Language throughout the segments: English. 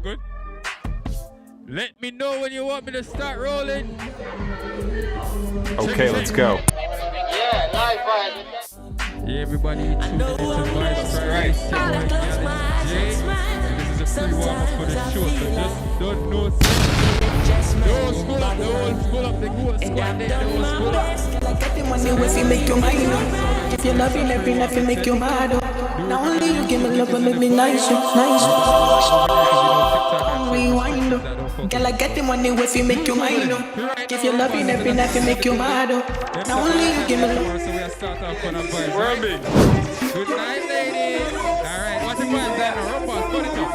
good. Let me know when you want me to start rolling. Okay, let's go. Yeah, live. Yeah, everybody, tuning into Vybz Fridays. Gyalis Jay. And this is a free warm-up for the show, so just don't know. Don't school up, don't school up, the good squad there, don't school up. Like get the money if you make your mind up. If you love it, if you make your mad up. Now only you give me love and make me nice, nice. Rewind up. Girl, I get the money if you make your mind up. If you love it, if you make your mad up. Now only you give me love. So we start off on a vibe, right? Good night, ladies. Alright, what's the vibe there now? Robots, put it up.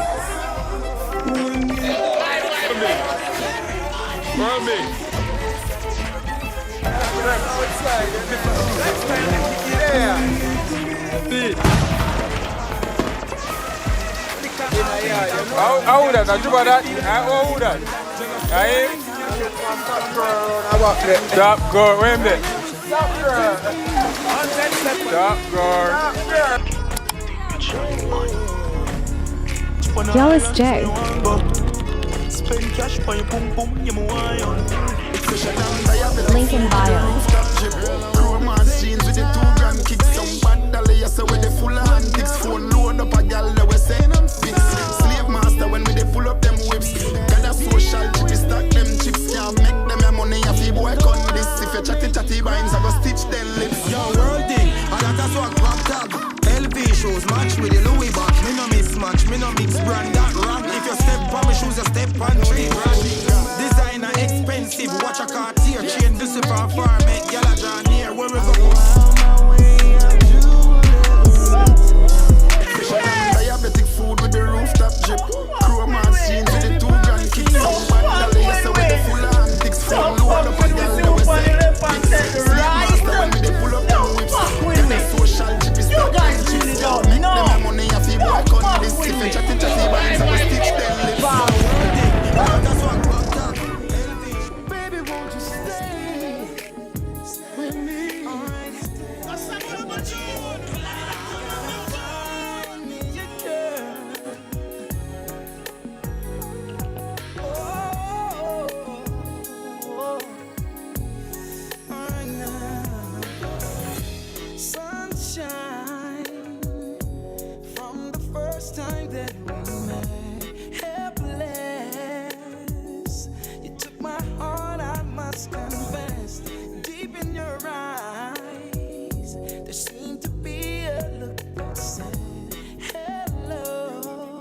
How would that? I do that. How would that? Stop, girl. Wait a minute. Stop, girl. Gyalis Jay. Link in bio. Slave master when we pull up them whips. Gather social chips, stack them chips. Can't make them your money if you boy con this. If you chatty binds, I go stitch them lips. Yo, worlding, and that's what crop tag. LV shows match with the Louis back. Me no mismatch, me no mix brand that rank. If you step on me shoes, you step on tree. Designer expensive, watch a Cartier chain. This is for far, make yalla draw near. Wherever go. Diabetic food with the rooftop drip. Chroma scenes with the 2 grand kicks. Some yes, with the full antics. Full load up a gal that we say. Sleep master when we pull up them whips. Get the social chip is stuck in chips. Make them your money if you work on this. If you chatty binds, I will stitch them lips. That's what club talk. Baby, won't you stay with me? Alright. That's something about you. Time that we met, helpless. You took my heart, I must confess. Deep in your eyes, there seemed to be a look that said, hello.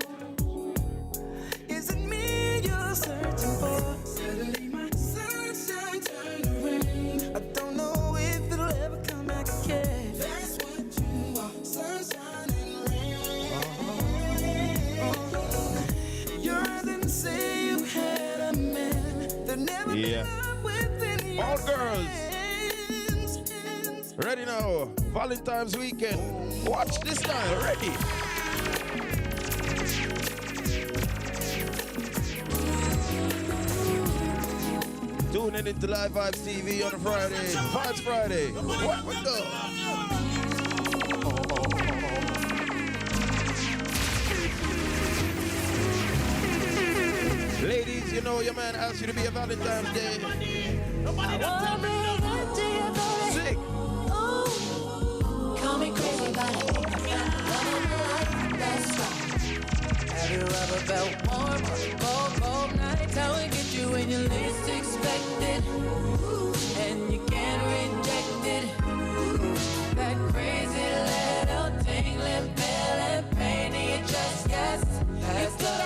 Is it me you're searching for? Suddenly my sunshine turned to rain. I don't know if it'll ever come back again. That's what you are, sunshine. Yeah. All girls, ready now. Valentine's weekend. Watch this now. Ready. Tuning into Livevybz TV on a Friday. Vybz Friday. What we go? Ladies, you know your man asked you to be a Valentine's Day. Sick. Call me crazy, but I think I found that's right. Have you ever felt warm on a cold, cold night? How it get you when you least expect it, and you can't reject it. That crazy little tingling feeling, pain in your chest, yes, that's love.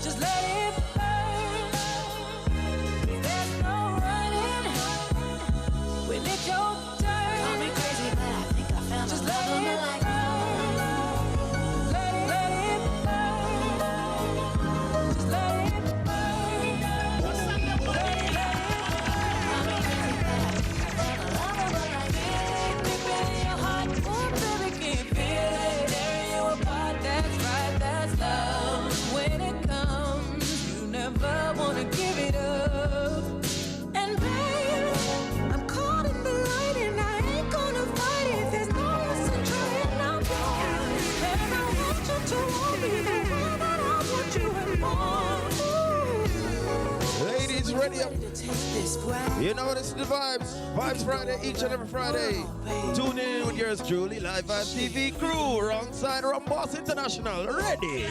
Just let it burn. There's no running when it's your turn. Call me crazy, but I think I found just let it burn. Let it ready up. You know this is the Vybz. Vybz Friday, each and every Friday. Tune in with yours truly, Livevybz TV crew, alongside Boss International. Ready?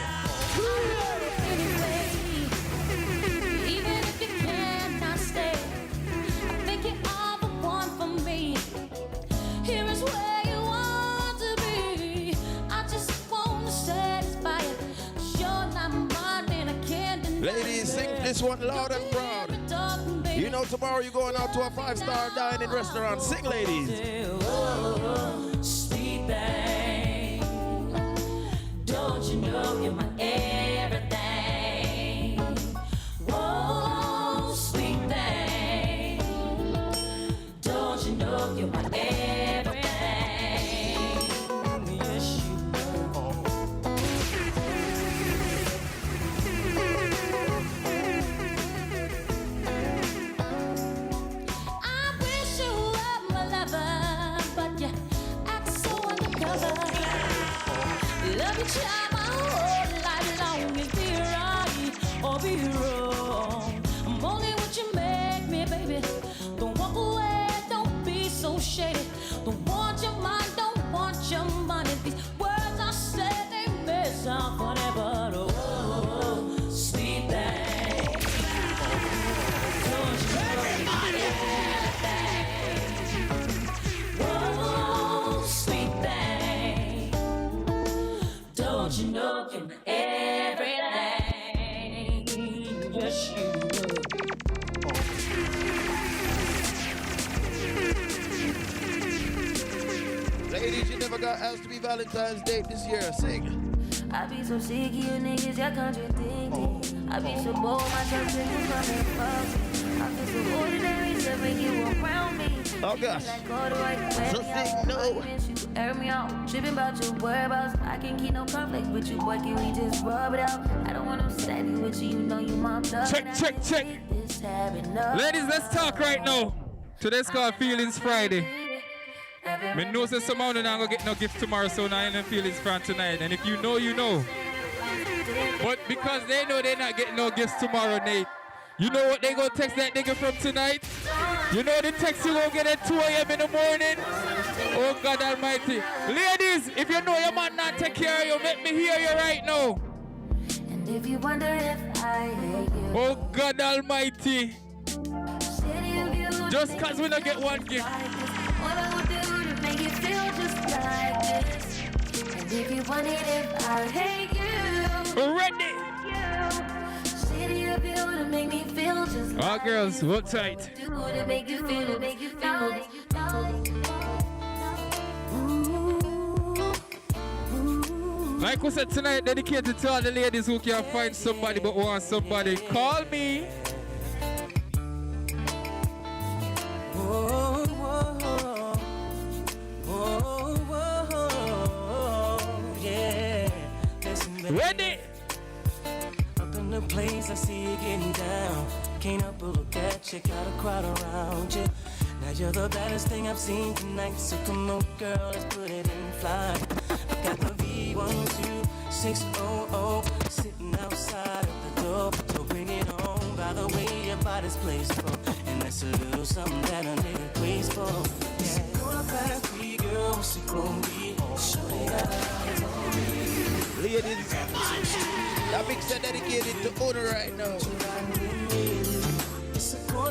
Even if you cannot stay, I think you are the one for me. Here is where you want to be. I just want to satisfy you. You're not mine and I can't deny. Ladies, sing this one loud and proud. You know tomorrow you're going out to a 5-star dining restaurant. Sing, ladies. Oh, sweet thing, don't you know you're my everything? Whoa, sweet thing, don't you know you're my everything? Yes, you I wish you were my lover, but you act so undercover. Love you, child, my whole life long. Is be right or be wrong? I'm only what you make me, baby. Don't walk away, don't be so shady. Don't want your mind, don't want your money. These words I said, they may sound funny, but oh, sweet thing, don't you know everything? Whoa, sweet thing, don't you know you're my everything? Yes, you Ladies, you never got asked to be Valentine's Day this year. Sing. I be so sick of you niggas, y'all contradicting. I be so bold, myself drinking from the fuck. I feel so ordinary, so bring you around me. Oh gosh. Like all the right So sick, no. You air me out, tripping about your whereabouts. I can't keep no conflict with you, boy, can we just rub it out? I don't want no steady with you, you know you my blood. Check. Ladies, let's talk right now. Today's called Feelings Friday. Me know say somehow they're not gonna get no gift tomorrow, so now I'm feelings from tonight. And if you know, you know. But because they know they're not getting no gifts tomorrow, Nate, you know what they gonna text that nigga from tonight? You know the text you gonna get at 2 a.m. in the morning? Oh God Almighty. Ladies, if you know your man not take care of you, make me hear you right now. And if you wonder if I hate you, oh God Almighty. Just cause we don't get one gift. What I would do to make you feel just like this. And if you want it, if I hate you, Ready? City of you to make me feel just like all girls, hold tight. do to make you feel, to make you feel. Like we said tonight, dedicated to all the ladies who can't find somebody but want somebody. Call me. Ready? Up in the place, I see you getting down. Can't help but look at you, got a crowd around you. Now you're the baddest thing I've seen tonight. So come on, girl, let's put it in flight. I got the V12600 sitting outside of the door. So bring it on. By the way, your body's placed for, and that's a little something that a nigga craves for. Yeah, gonna pass me, girl. What's it gonna be? Show me eyes on me. Ladies, that mix is dedicated to Una right now.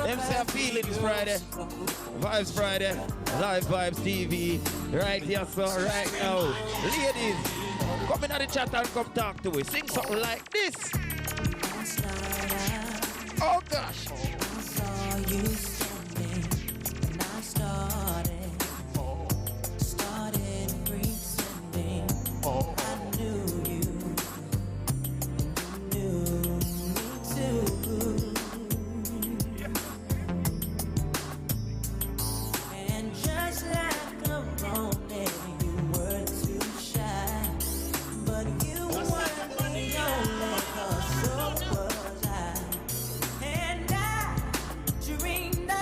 Them say I'm feeling this Friday. Vybz Friday, Livevybz TV. Right here, so right now. Ladies, come in at the chat and come talk to us. Sing something like this. Oh gosh. I saw you standing and I started pretending I knew you and you knew me too. And just like a moment, you were too shy, but you weren't the only cause, so was I. And I dreamed I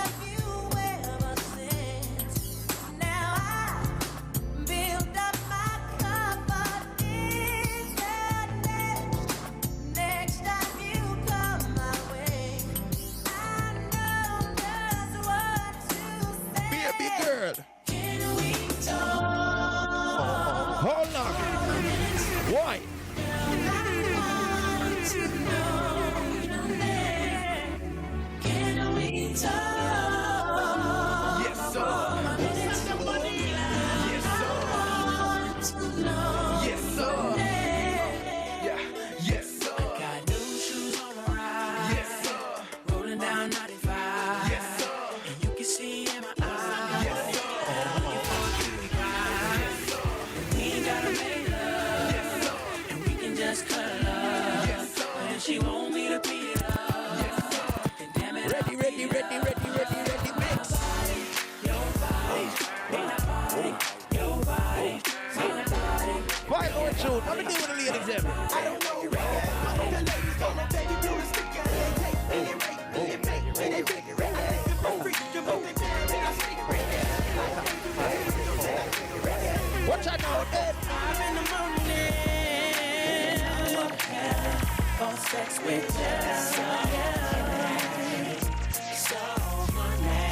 She want me to beat it up. And damn it, Ready, mix. your body, your body. Fine, Lord June. What we do with the ladies there? I don't know reggae, but the ladies gon' let baby do the sticker. They take, they rate, they make, they pick it reggae. If I'm free, you move it down, and I stick reggae. What you know, Ed? I'm in the morning. For sex with you. So money.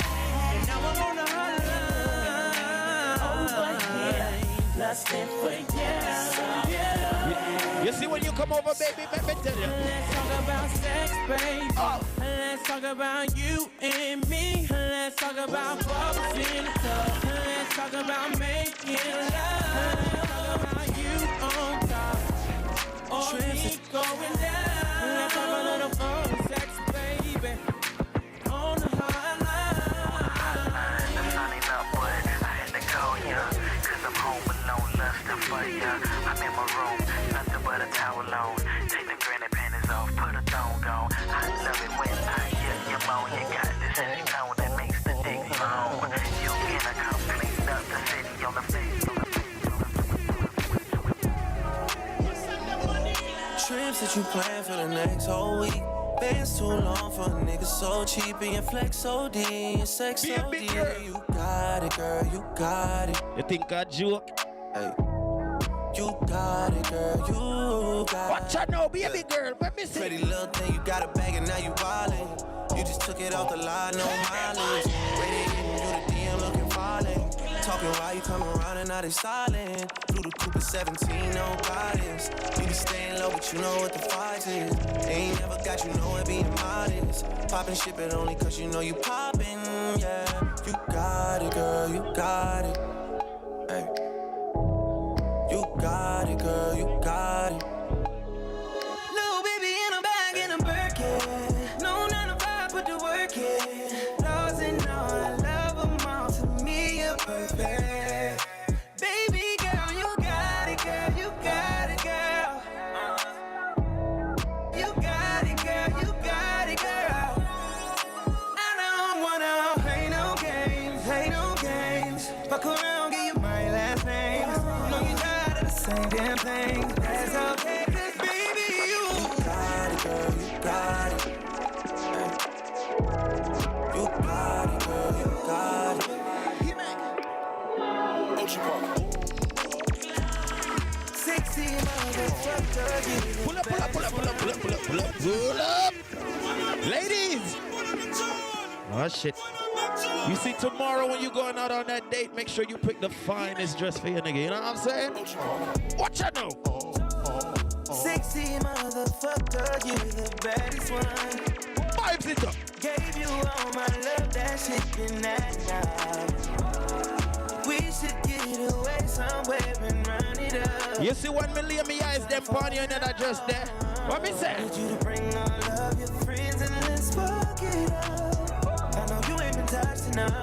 Now I'm on the hotline. Over here, lusting for you. You see when you come over, baby, let me tell you. Let's talk about sex, baby. Let's talk about you and me. Let's talk about bubbles in the tub. Let's talk about making love. Let's talk about you on top or me going down. Let's have a little fun with sex, baby. On the hotline. Signing up, but I had to call ya, 'cause I'm home alone, lusting for ya. I'm in my room, nothing but a towel on. Take the granny panties off, put a thong on. I love it when I hear you moan. You got this sexy tone that makes the dick long. You cannot complete up the city on the face. Trips that you plan for the next whole week. Bands too long for a nigga so cheap. And your flex OD, your sex Be a OD. big girl. You got it, girl, you got it. You think I joke? Hey. You got it, girl, you got it. What you know, baby girl? Let me see. Pretty little thing, you got a bag and now you wildin'. You just took it off the line, no mileage. Waiting, you the DM looking violent. Talking while you come around and now they silent. Through the Cooper 17, no guidance. You be staying low, but you know what the fight is. Ain't never got you know it being modest. Poppin' shit, but only 'cause you know you poppin', yeah. You got it, girl, you got it. Hey. You got it, girl, you got it. Little baby in a bag in a Birkin. No 9 to 5, put the work in. Lost and all, I love them all. To me, you're perfect. Baby girl, you got it, girl, you got it, girl. You got it, girl, you got it, girl. I don't wanna play no games, Fuck around, give you my last name. Know you tired of the same damn thing. That's okay, 'cause baby, you got it, girl, you got it. You got it, girl, you got it. Sexy motherfucker, Pull up. Ladies. Oh, shit. You see, tomorrow when you going out on that date, make sure you pick the finest dress for your nigga. You know what I'm saying? What you know? Sexy motherfucker, you the baddest one. Vybz it up. Gave you all my love, that shit been that night. We should get away somewhere and run it up. You see, when me lay me eyes them on you in that dress there. What me say? Need you to bring all of your friends and let's fuck it up. I know you ain't been touched enough.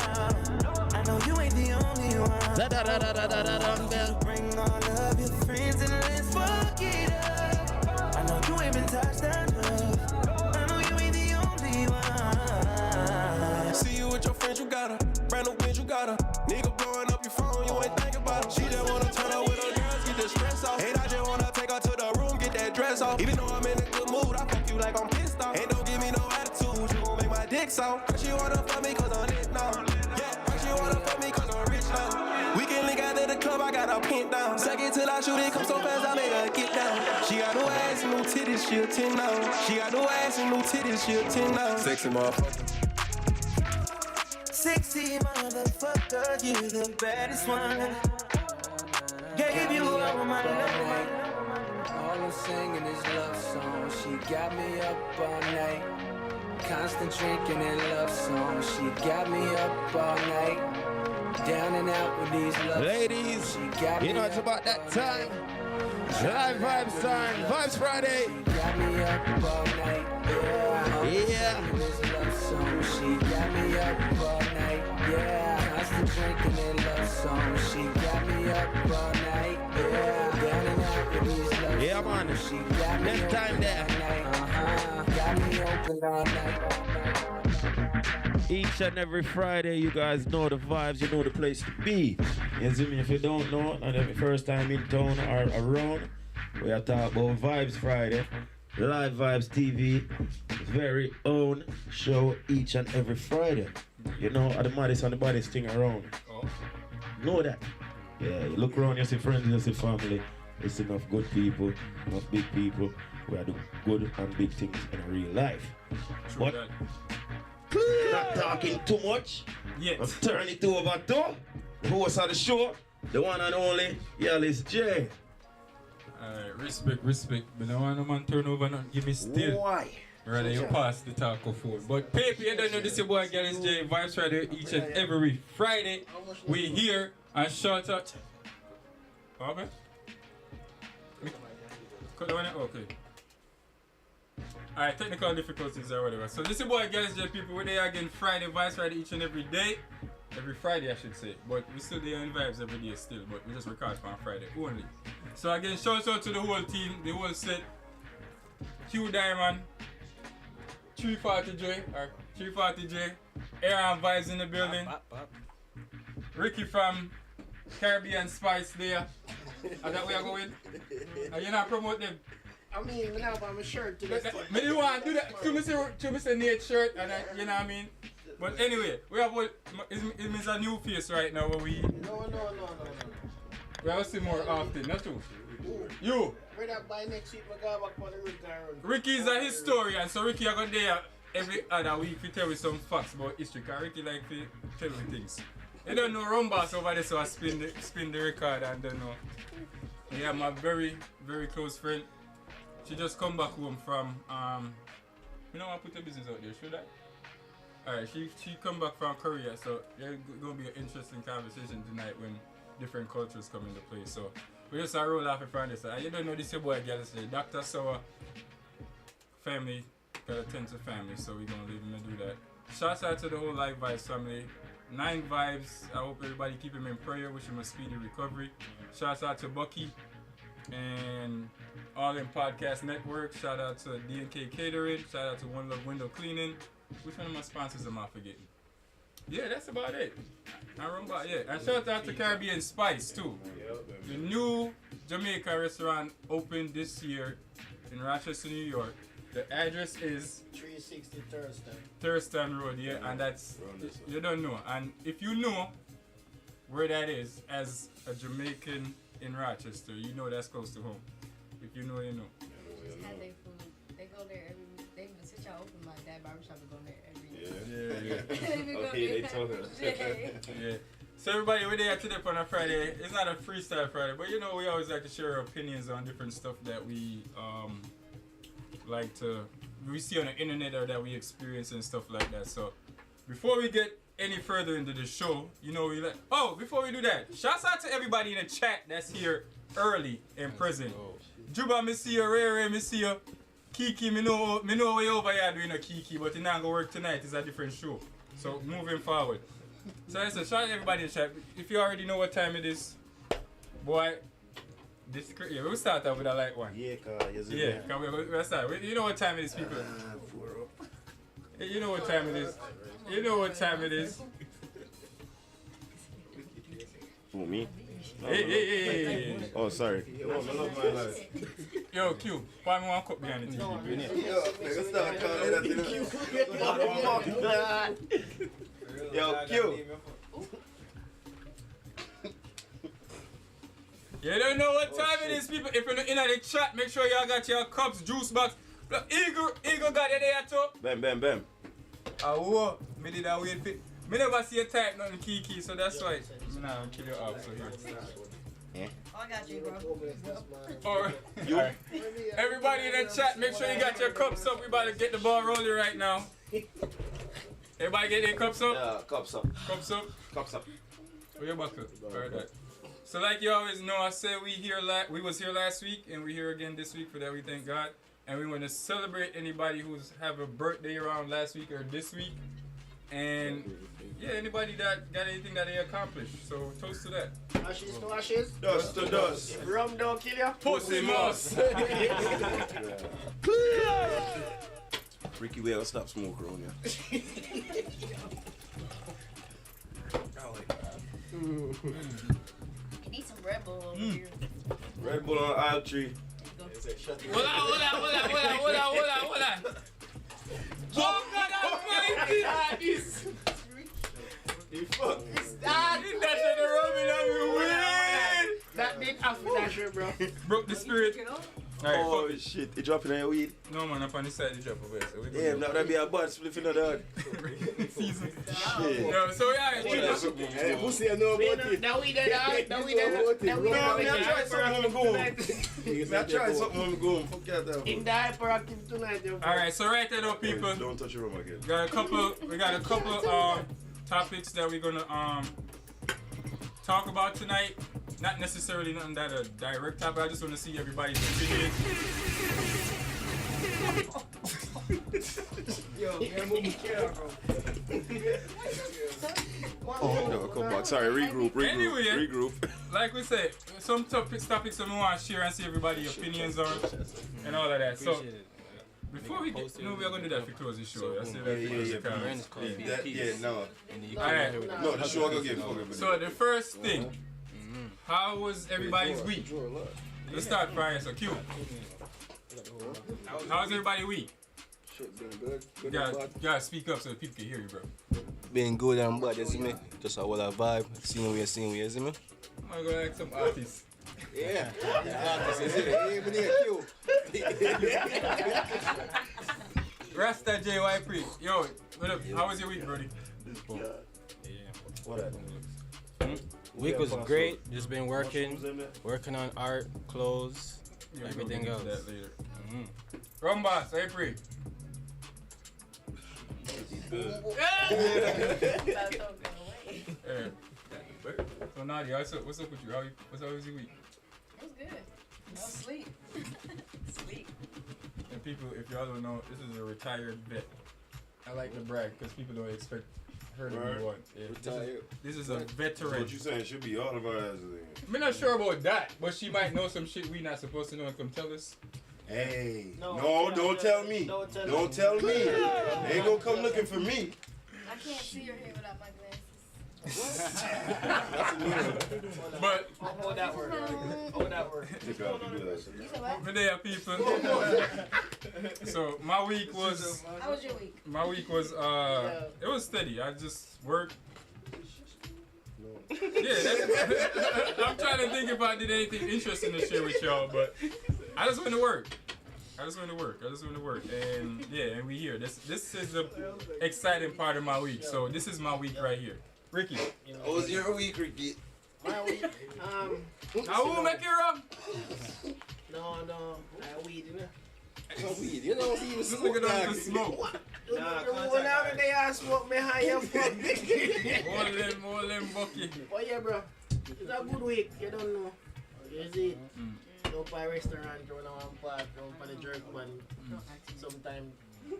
I know you ain't the only one. I need you to bring all of your friends and let's fuck it up. I know you ain't been touched enough. I know you ain't the only one. See you with your friends, you got her. Brand new bitch, you got her. Nigga blowing up your phone, you ain't thinking about her. She just wanna turn up with her girls, get the stress off. And I just wanna take her to the room, get that dress off. Even though I'm in a good mood, I fuck you like I'm pissed off. And don't give me no attitude, you gon' make my dick soft. She wanna fuck me 'cause I'm lit now. Yeah, she wanna fuck me 'cause I'm rich now. We can link out at the club, I got her pinned down. Second till I shoot it, come so fast, I make her get down. She got no ass and no titties, she a 10 now. She got no ass and no titties, she a 10 now. Sexy motherfucker. Sexy motherfucker, you the baddest one. Gave you all my love. All I'm singing is love songs. She got me up all night. Constant drinking and love songs. She got me up all night. Down and out with these love Ladies, songs. She got me you know it's about that time. Live Vybz time. Vybz Friday. She got me up all night. Yeah. This love song. She got me up all night. Yeah. Constant drinking and love songs. She got me up all night. Yeah. Down and out with these love songs. Yeah, man. man. Them time there. Got me open all night. Each and every Friday, you guys know the vibes, you know the place to be. You see me? If you don't know, and every first time in town or around, we are talking about Vybz Friday. Livevybz TV, very own show each and every Friday. You know, at the maddest and the baddest thing around. Know that. Yeah, you look around, you see friends, you see family. It's enough good people, enough big people who are doing good and big things in real life. True But not talking too much. Yes. I'm turning it over to the host of the show, the one and only Gyalis Jay. Alright, respect. But I want no man turn over and give me still. Why? Rather you pass the taco phone. But paper, you don't know this your boy Gyalis Jay, Vybz Friday each and every Friday. We here and shout out. Okay. Cut the one out? Okay. Alright, technical difficulties or whatever. So this is boy Gyalis Jay, people. We're there again Friday, Vybz Friday each and every day. Every Friday I should say. But we still there in Vybz every day still. But we just record on Friday only. So again, shout out to the whole team, the whole set. Q Diamond, 340J, Aaron Vybz in the building. Ricky from Caribbean Spice there. And that we are going. And you not promote them. I mean, now I'm a shirt to this. Me do want to do that to Mr. Nate shirt, and you know what I mean. But anyway, we have it means a new face right now where we. No. We have to see more often, not true. You. We're not by next week. I go back for the Ricky. Ricky's a historian, so Ricky I go there every other week to tell me some facts about history. Cause Ricky like to tell me things. You don't know Rumbass over there, so I spin the record and don't know. Yeah, my very, very close friend. She just come back home from you know I put the business out there, should I? Alright, she come back from Korea, so there's gonna be an interesting conversation tonight when different cultures come into play. So we just roll off in front of this. You don't know this your boy Gyalis Jay. Dr. Sour family got a tent of family, so we're gonna leave him and do that. Shouts out to the whole Livevybz family. 9 Vybz. I hope everybody keep him in prayer, wish him a speedy recovery. Shouts out to Bucky and all in podcast network. Shout out to D&K Catering. Shout out to One Love Window Cleaning. Which one of my sponsors am I forgetting? Yeah, that's about it. I remember, yeah. And shout out to Caribbean Spice too. The new Jamaica restaurant opened this year in Rochester, New York. The address is 360 Thurston. Thurston Road, yeah, and that's, you don't know. And if you know where that is as a Jamaican in Rochester, you know that's close to home. If you know, you know. Just had their food. They go there every week. They even since y'all open like that barbershop, we go there every week. Yeah. Okay, they told us. Yeah. So everybody, we're there today on a Friday. It's not a freestyle Friday, but you know we always like to share our opinions on different stuff that we we see on the internet or that we experience and stuff like that. So before we get any further into the show, you know before we do that, shouts out to everybody in the chat that's here early in prison. Juba, me see you, Ray, me see you. Kiki, me know way over here doing a Kiki, but you're not gonna work tonight, it's a different show. So moving forward. So I said, shout out to everybody in the chat. If you already know what time it is, boy, we'll start out with a light one. Yeah, cause we'll start. You know what time it is, people? You know what time it is. You know what time it is. Who, me? Hey. Oh, sorry. Yo, Q, why me want cup behind the TV? Yo, Q. You don't know what time it is, people. If you're in the chat, make sure y'all got your cups, juice box. Look, Eagle got it there too. Bam. Whoa, me did that wait fit. Me never see a type nothing Kiki, so that's why I'm not kill you off. So here. I got you, bro. Alright. Everybody in the chat, make sure you got your cups up. We about to get the ball rolling right now. Everybody get their cups up? Yeah, cups up. Cups up? Cups up. Oh, your buckle. Alright. So like you always know, I said we was here last week and we're here again this week. For that we thank God. And we want to celebrate anybody who's have a birthday around last week or this week. And yeah, anybody that got anything that they accomplished. So toast to that. Ashes to ashes. Dust to dust. If rum don't kill you. Pussy moss. Ricky, we ever stop smoking around here? You need some Red Bull over here. Red Bull on aisle tree. Hold on. Oh God Almighty! This. He fucked. That shit rubbing on me weed. That big after bro. Broke the spirit. Alright, Oh shit, he dropping on your weed? no man, up on the side, the drop over there. So we Yeah, now that be a bad split in the dog. season. Shit. Yo, so yeah, Hey, pussy, I know about it. Now we did that. Now we did that. I try something when I go home. I try something when I go home. Fuck that. In the hyperactive tonight, yo. alright, so right there though, people. Don't touch your room again. We got a couple topics that we're gonna talk about tonight. Not necessarily nothing that a direct topic. I just want to see everybody's opinion. Yo, yeah, move the camera, bro. Oh, no, come back. Sorry, regroup. Anyway, like we said, some topics that we want to share and see everybody's opinions on and all of that. So before we get, we are going to do that for close the show. I say that no. Alright. No, the show I go get. So the first thing, how was everybody's week? Let's start Friday. So Q. How was everybody's week? Shit been good. You gotta speak up so that people can hear you, bro. Been good and bad, you see me? Just a whole vibe. Seeing we, you see me? I'm gonna go like some artists. Yeah. Artists, you see me? Even here, Q. Rasta Jay, White Priest. Yo, what up? How was your week, Brody? What happened? Week was great. Just been working on art, clothes, everything else. That later. Rumbas, April. So Nadia, what's up with you? What's up with your week? It was good. No sleep. Sleep. And people, if y'all don't know, this is a retired vet. I like to brag because people don't expect her to be one. Yeah, this is a veteran. What you saying should be all of our asses in. I'm not sure about that, but she might know some shit we not supposed to know and come tell us. Hey, no, don't tell me. Don't tell me. They ain't gonna come looking for me. I can't see your hair without my glasses. But Hold that word. Hold that word. good day, people. So my week was. How was your week? My week was it was steady. I just worked. Yeah, I'm trying to think if I did anything interesting to share with y'all, but I just went to work. And yeah, and we here. This is the exciting part of my week. So this is my week right here. Ricky. How was your week, Ricky? My week, I will make you rub. No, weed, you know. Weed, you know, he was Look at all the smoke. Whenever they ask smoke me high up fuck. More them bucky. But yeah, bro, it's a good week, you don't know. You see, go by restaurant, go down one park, go for the jerk one. Sometimes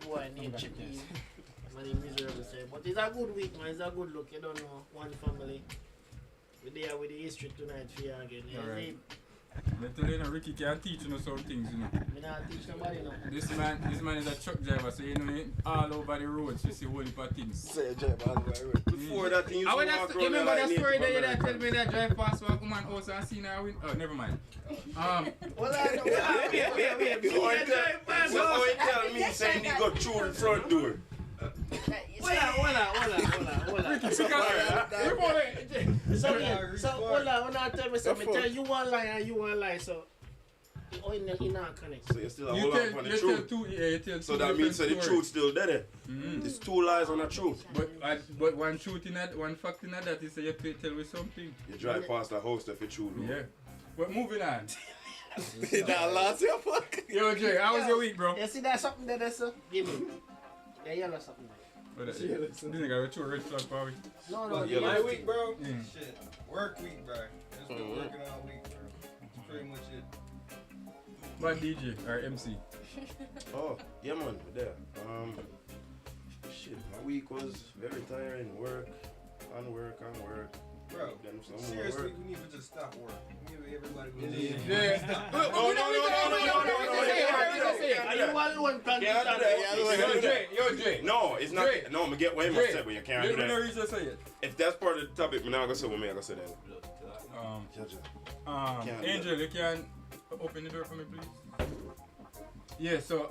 go and need chicken. Man, it's miserable say. But it's a good week, man. It's a good look, you don't know. One family. We're there with the history tonight for you again. You see? But tell you know, Ricky can teach you some things, you know. Me not teach nobody, no. This man is a truck driver, so you know he all over the roads, you see whole heap of things. Say a drive all over the road. Before that thing, you You remember that story that you tell me that drive past one woman house and seen her win? Oh, never mind. Well, I know. Wait. So I tell me saying he got through the front door. Hold on. So hold on, tell me something. Tell you one lie and you one lie, so he not connect. So you still hold on for the truth. So that means that the truth still there. It's two lies on the truth. But one truth in that, one fact in that is that you tell me something. You drive past the house if it's true. Yeah. But moving on. That last year, fuck. Yo, Jay, how was your week, bro? You see that something there, sir? Give me. Yeah, yellow something there. This nigga got a two red flag for me. No, my week, bro. Shit, work week, bro. Just been working all week, bro. That's pretty much it. My DJ or MC. Oh, yeah, man, we're there. Shit, my week was very tiring. Work. Bro, Then some seriously, work. we need to just stop work. Everybody Yeah. No. Are you alone plan to start? Yo, Jay. No, it's not. Dre. No, I get what you must say, but you can't do No that. reason to say it. If that's part of the topic, I'm not gonna say what me I gonna say that. Angel, you can open the door for me, please. Yeah. So,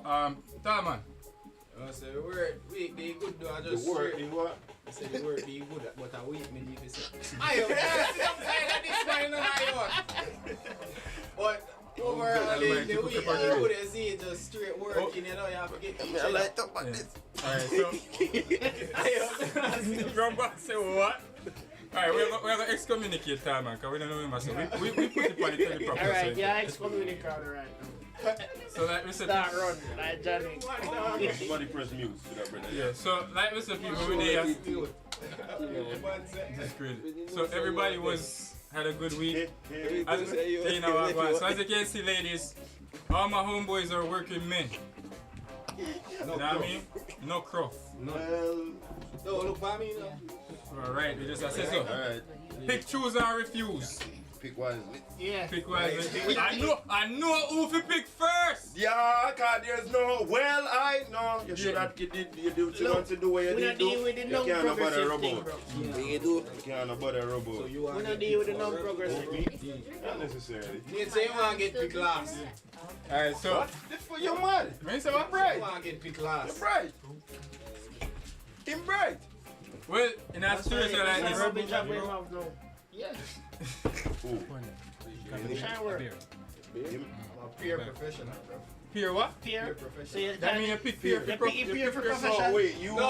Talman. I said the word week be good though. I just The word straight. is what? I said the word be good, but a week me need to say. I am tired of this man and I want. But overall the week, you would see it just straight working. You know, you have to get each other. talk about this. Alright, so. From back, say what? Alright, we're gonna excommunicate Talman because we don't know him. So we put it on the teleprompter. Alright, yeah, excommunicate right now. So like we said, start run like Johnny. Somebody press mute to that brother. Yeah, so like we said, people we there. That's great. So everybody had a good week. As you know, so as you can see, ladies, all my homeboys are working men. You know what I mean? No cross. No, look for me now. Alright, we just say so. Alright. Pick, choose, and refuse. Pick wisely. Yeah. Pick wisely. I know who to pick first. Yeah, cause there's no. Well, I know you should have you do what you want to do. What you did do. You can't nobody robot. You can't nobody robot. We're not dealing with the non-progressive. Not necessarily. You say you want to get picked last. Alright, so. What? This for your man. Man, say I'm bright. You want to get picked last. You're bright. Him bright. Well, in a situation like this. Yeah. I'm a peer professional, bro. Peer what? Peer professional. That means you pick peer for peer for profession. No, wait, you No.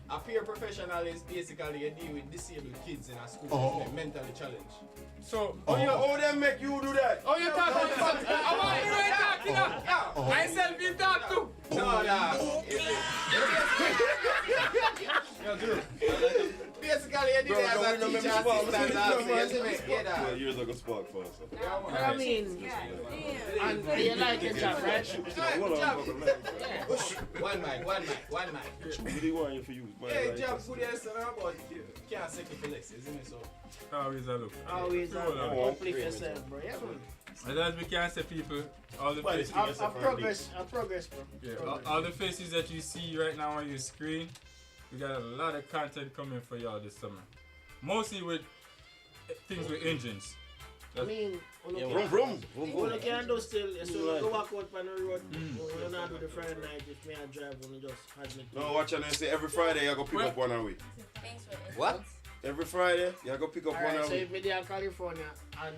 A peer professional is basically you deal with disabled kids in a school who've been mentally challenged. So, oh, them make you do that? Oh, you talking about? I want you to talk, you know? Myself, you talk too. No. Basically, you do it as a teacher assistant. Well, years ago, spark for us. I mean, and you like your job, right? One mic. What do you want you for use? Yeah, job good as but can't sacrifice, isn't it? So always a look. Always a look. Uplift yourself, bro. Yeah, man. And as we can say, people, all the faces. I progress, bro. Yeah, all the faces that you see right now on your screen, we got a lot of content coming for y'all this summer. Mostly with things with engines. I mean, vroom. What you can do still is to go walk out on the road. We're not do the Friday night if me and drive when you just had me. No, watch and say every Friday you go pick up one a week. What? Every Friday you go pick up one a so week. if me there in California and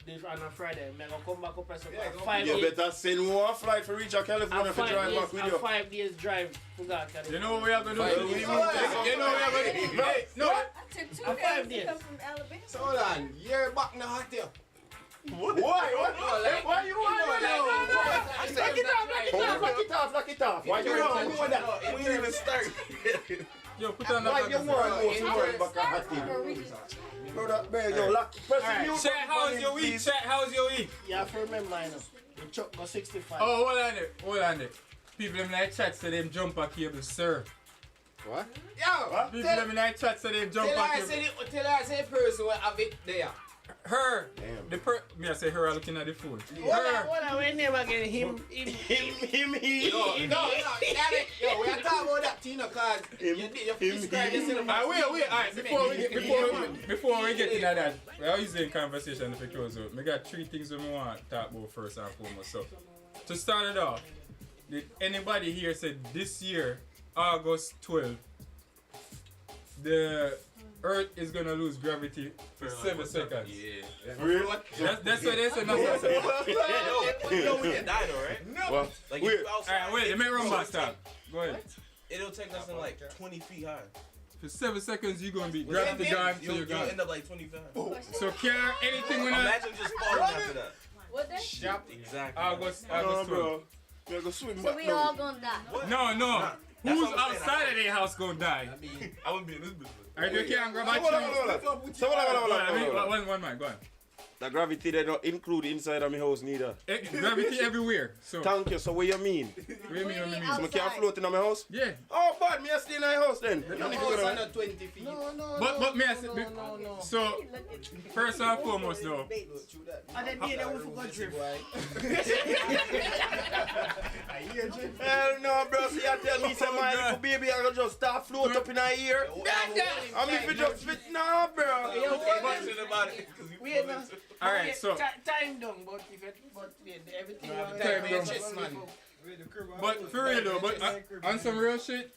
this on a Friday, me go come back up and say 5 You days. better send one flight for reach California for drive back with you. 5 days drive to God. You know what we are going to do? You know what we are going to do? No. Took 2 5 days days. to come from Alabama. So hold on, you're back now hot here. Why you Lock it off. Why you want that? We didn't even start. Yo, put on Why you want back a hot Brother, man, yo, lock. Press the mute. Chat, how's your week? Chat, how's your week? You have to remember, I know. The truck got 65. Oh, hold on there. People in that chat say them jump a cable, sir. What? Yo, people in that chat say them jump a cable. Tell her I say person will have it there. Her. Me I say her looking at the phone. What are we name again? Him. No, yo, we are talking about that thing because you describe yourself. Wait, alright, before we get into that, we are using conversation if it goes out. I got 3 things we want to talk about first and foremost. So, to start it off, did anybody here say this year, August 12th, the Earth is gonna lose gravity for 7 seconds? Yeah. That's what they said. No, we can die though, right? No. Well, like wait, let me run back stop. Go ahead. It'll take us in like 20 feet high. For 7 seconds, you're gonna be gravity gone, so you're gone. You'll end up like 25. So care anything when imagine just falling after that. What day? Exactly. August 12th. You're gonna swim So we all gonna die. No. Who's outside of their house gonna die? I wouldn't be in this business. Alright, you can't grab my One mic, go on. The gravity they don't include inside of my house neither. Gravity everywhere. So. Thank you. So what you mean? What do you mean? So I can't float in my house? Yeah. Oh, bad. Me I stay in my house then. The house under 20 feet. But me I say, so first and foremost though. And then they will forget drift. Hell no, bro. See, I tell me, say my little baby, I gonna just start float up in her ear. I'm if you just fit, nah, bro. Alright, so. Time down, but if it, everything time down. But for real though, but on some real shit.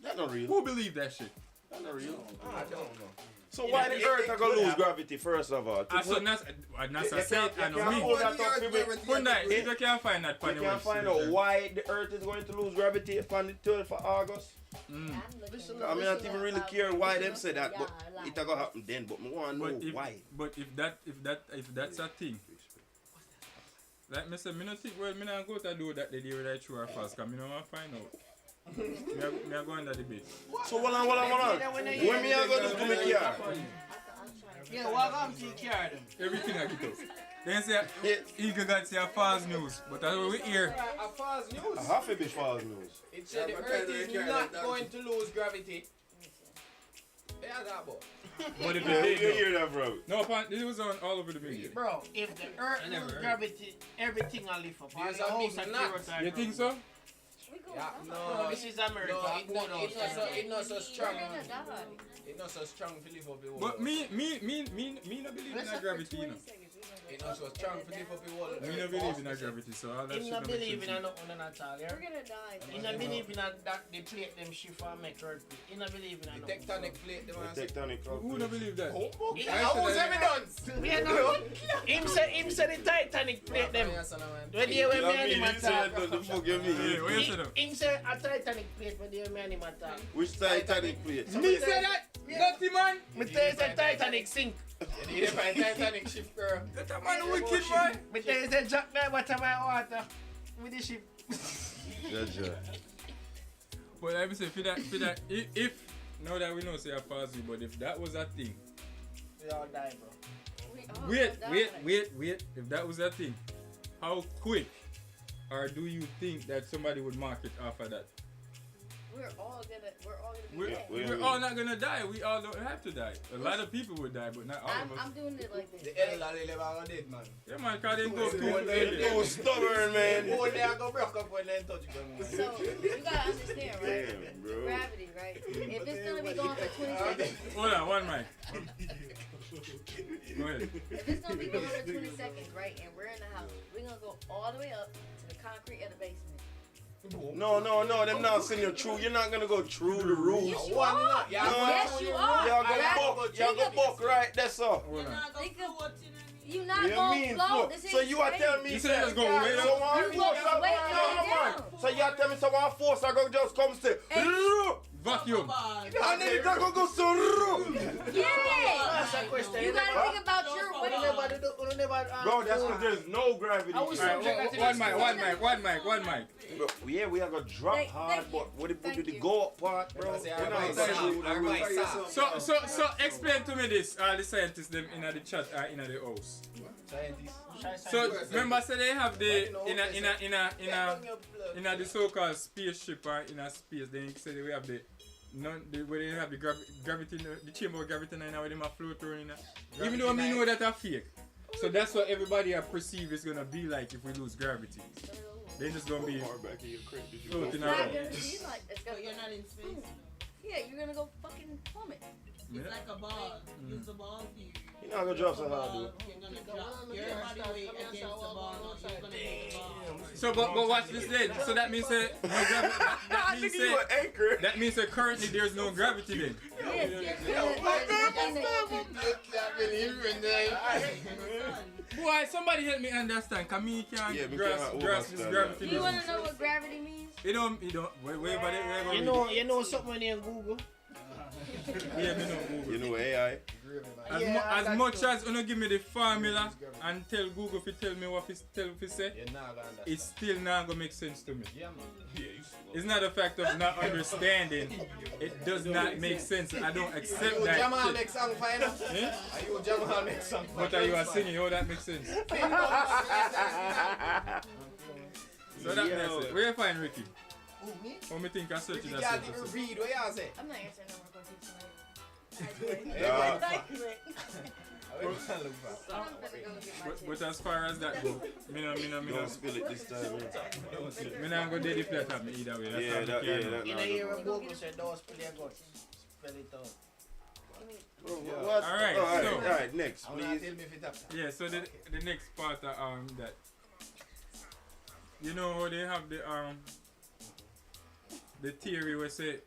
That's not real. Who believe that shit? That's not real. I don't know. So why the Earth are gonna lose gravity first of all? So NASA said, I know me. Hyundai, if you can't find that, you can't find out why the Earth is going to lose gravity on the 12th of August. I mean, I don't even really care why them say that, but it's gonna happen then. But I want to know why. But if that's a thing, like me say, me not think. Well, me not go to do that the day where I true or false, cause me not want to find out. Me are going to debate. So hold on. When me are going to make car? Yeah, what about the car then? Everything I get up. Then say, Eagle God say a false news, but that's what we hear. A false news? A half a bit false news. It said the Earth is not going to lose gravity. Yeah, that boy. But if you hear that, bro? No, it was on all over the media. Bro, if the Earth lose gravity, everything will lift up. There's a big knot. You think so? Yeah, no, this is America. No, it's not so strong. It's not so strong to live up the world. But me not believe in that gravity, you know. It's not so strong to live up the world. Me not believe in that gravity, so all that shit. He not believe in nothing at all. We're gonna die. He not believe in that they plate them shift and make earthquake. He not believe in that. Tectonic plate. Who don't believe that? Who's evidence? We are not. Him say the Titanic plate them. When they were me and him Him say a Titanic plate when they were me and him attack. Which Titanic plate? Me say that? Dirty man. Me tell you say Titanic sink. You need to find Titanic ship, girl. That man wicked, man. Me tell you say Jack there bottom my water with the ship. Gotcha. But I say for that, if now that we know say a false, but if that was a thing, we all die, bro. Wait. If that was a thing, how quick, or do you think that somebody would market off of that? We're all gonna die. We're all not gonna die. We all don't have to die. A lot of people would die, but not all of us. I'm doing it like this. The elderly live on dead, man. Yeah, man, cause they go too stubborn, man. Oh, they are gonna break up when they touch them. So you gotta understand, right? Damn, bro. Gravity, right? If it's gonna be going for 20 seconds. Hold on, one mic. Go ahead. If it's gonna be going for 20 seconds, right, and we're in the house, we're gonna go all the way up to the concrete of the basement. No, them not seeing you through. You're not gonna go through the roof. Yes, you are. Yes, you are. Y'all go buck right, that's all. You not gonna float. So you are telling me you said let's go way up. So you are telling me someone force I go just come say vacuum. And then it's gonna go so yeah. You gotta think about your weight. Bro, that's because there's no gravity. One mic. Bro, yeah, we are gonna drop hard, but what if we do the go up part, bro? So explain to me this, the scientists them in the chat in the house. So remember, say they have the in the so-called spaceship or in a space. Then say we have where they have the gravity, the chamber of gravity, and where they might float around. Even though we know that are fake. So that's what everybody perceive is gonna be like if we lose gravity. They're just gonna be floating around. You're not in space. Yeah, you're gonna go fucking plummet. It's like a ball. It's a ball theory. You're not gonna drop so hard, dude. You're gonna drop your body weight against the ball. You're gonna hit the ball. So, but watch this then. So that means that means that currently there's no gravity then. Boy, somebody help me understand. Cause me can't grasp this gravity. You wanna know what gravity means? You don't. Wait, You know something in Google. Yeah, me know Google. You know AI? As much as you give me the formula and tell Google if you tell me what it say, it's still not gonna make sense to me. It's not a fact of not understanding. It does not make sense. I don't accept that. Jamal make song for you. Eh? Are you Jamal make song for you? But are you singing? How that makes sense? So that makes sense. Where you find Ricky? Who, me? How me think I search Ricky that can't search? even read. What y'all say? I'm not answering no more questions tonight. But as far as that go, me no Don't spill it this time. me not go do the play at me either way. That's Yeah, how me that- care yeah, now. that- In a year when Google said, don't spill your guts. Spell it out. What? Alright, so Alright, next, I'm not please. tell me if it's up. yeah, so the next part that you know how they have the theory where say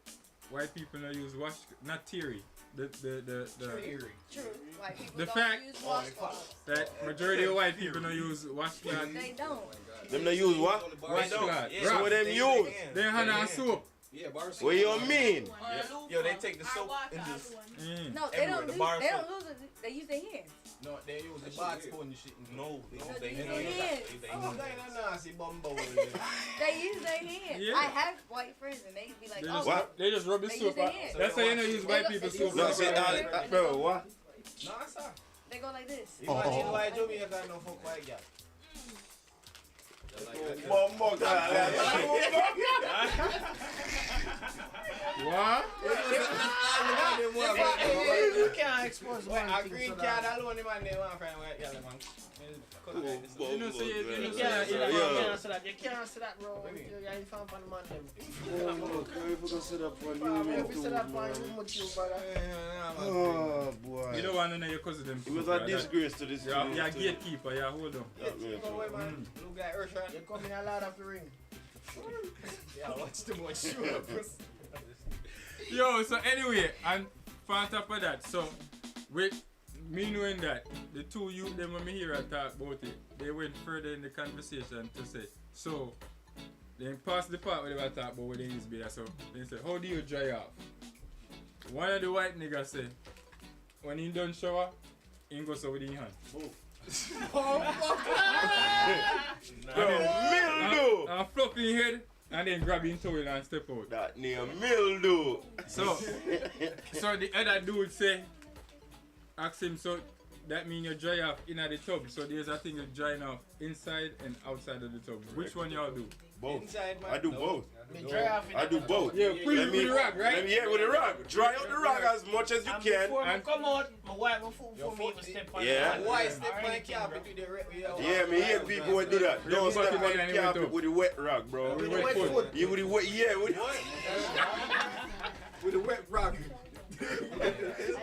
white people don't use wash, not theory, the Theory. True. White people the don't fact use washcloths. that majority of white people don't use washcloth. They don't. Them they use what? Washcloth. So what them use? They hand and soap. Yeah, bar soap. What you mean? Yo, they take the soap and just. No, they Everywhere, don't. the Use, bar they soap. don't lose it. They use their hands. No, they use the bar spoon and shit. No, they use their use hands. their hands. Oh, they don't know. I see bumbo. They use their hands. Yeah. I have white friends and they be like, They oh, just, What? they just rub the They soap use their out. hands. That's why you don't use white They people go- soap. No, say bro, what? No, sir. they go like this. You want to white Jamaica no fuck white girl. Bumbo, What? You can't expose one A thing green so card that. alone, the man, they want to find white girl, man. You know, say, You you know, can't say, say that, Yeah. you can't say that, you can't say that, bro. You're in front of the man, them. If we can sit up for If you, you say that, man, you must you, brother. oh boy. you don't want to know your cousin them. It was a disgrace to this. Yeah, yeah, community. gatekeeper, yeah, hold on. That man, Go away, man. Look like Urshan. You come in a lot of the ring. Yeah, watch too much show. Yo, so anyway, and for on top of that, so with me knowing that, the two youth them when me hear I talk about it, they went further in the conversation to say, so they passed the part where they were talking about where they used to be there. So they said, how do you dry off? One of the white niggas say, when he done shower, he goes over with his hand. mildew. And fluff in his head and then grab his towel and step out. That near mildew. So the other dude say, ask him, so that means you dry off in the tub. So there's a thing you drying off inside and outside of the tub. Which one y'all do? Both. Inside, man. I do both. Me dry off in I do both. Yeah, put it with the rag, right? Yeah, with the rag. Dry out the rag as much as you And can. before I And- come out, my wife will for me to step on Yeah. the Why step on the carpet with the red? Yeah, me hear people who do that. Don't step on the carpet with the wet rag, bro. With the wet foot. You with the wet, yeah, with With the wet rock.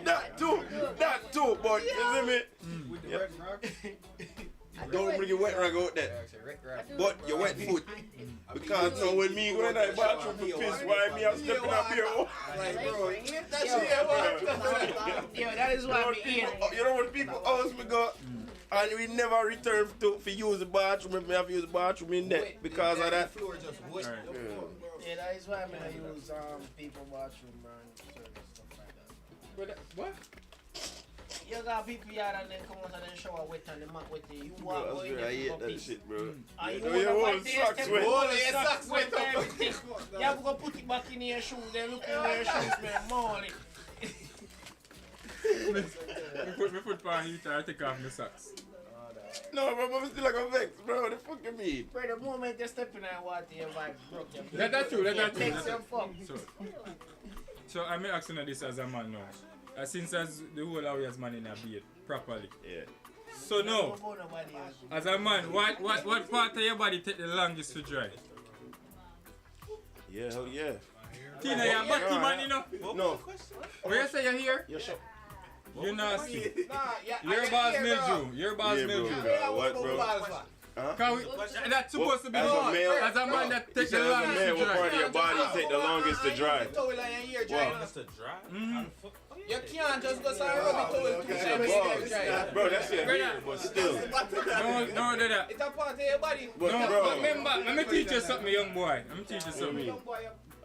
that too, but you see me? With the red rock. Don't bring your wet rag out there. But your wet foot. Because now when me go in that bathroom to piss, why me I'm stepping up here? Like, bro, that Yo, shit, Yo, that is why me here. You know when people ask me go, and we never return to use the bathroom if we have to use the bathroom in there because of that. floor just wet. Yeah, that is why I use people bathroom, man. Stuff like that. What? You got people here and then come out and then shower wet and the mat wet. You walk Bro, going I there hate for that peace. shit, bro. And You you know want your to whole socks wet. All your socks wet up. everything. You have to go put it back in your shoes, then look in your shoes, man, morning. Me put on heater, I take off my socks. No, bro, I'm still like a vex, bro. The fuck you mean? Bro, the moment you step in that water, your vibe broke. That's true, that's true. Makes you fuck. So I'm asking you this as a man now. Since as the whole of us man in a beard properly. Yeah. So now, as a man, what part of your body take the longest to dry? Yeah, hell yeah. Tina, you're a batty man, you know? No. What you say you're here? You're sure. You're nasty. Nah, Your boss mildew. Your boss Yeah, bro. mildew. What, bro? Huh? That's supposed to be as a male, as a man that takes the as a longest man, to what part dry. of your body take the longest to dry? You can't just go and rub it out. Bro, that's your hair, but still. No, do that. It's a part of your body. But No, bro, remember, let me teach you something, young boy. Let me teach you something.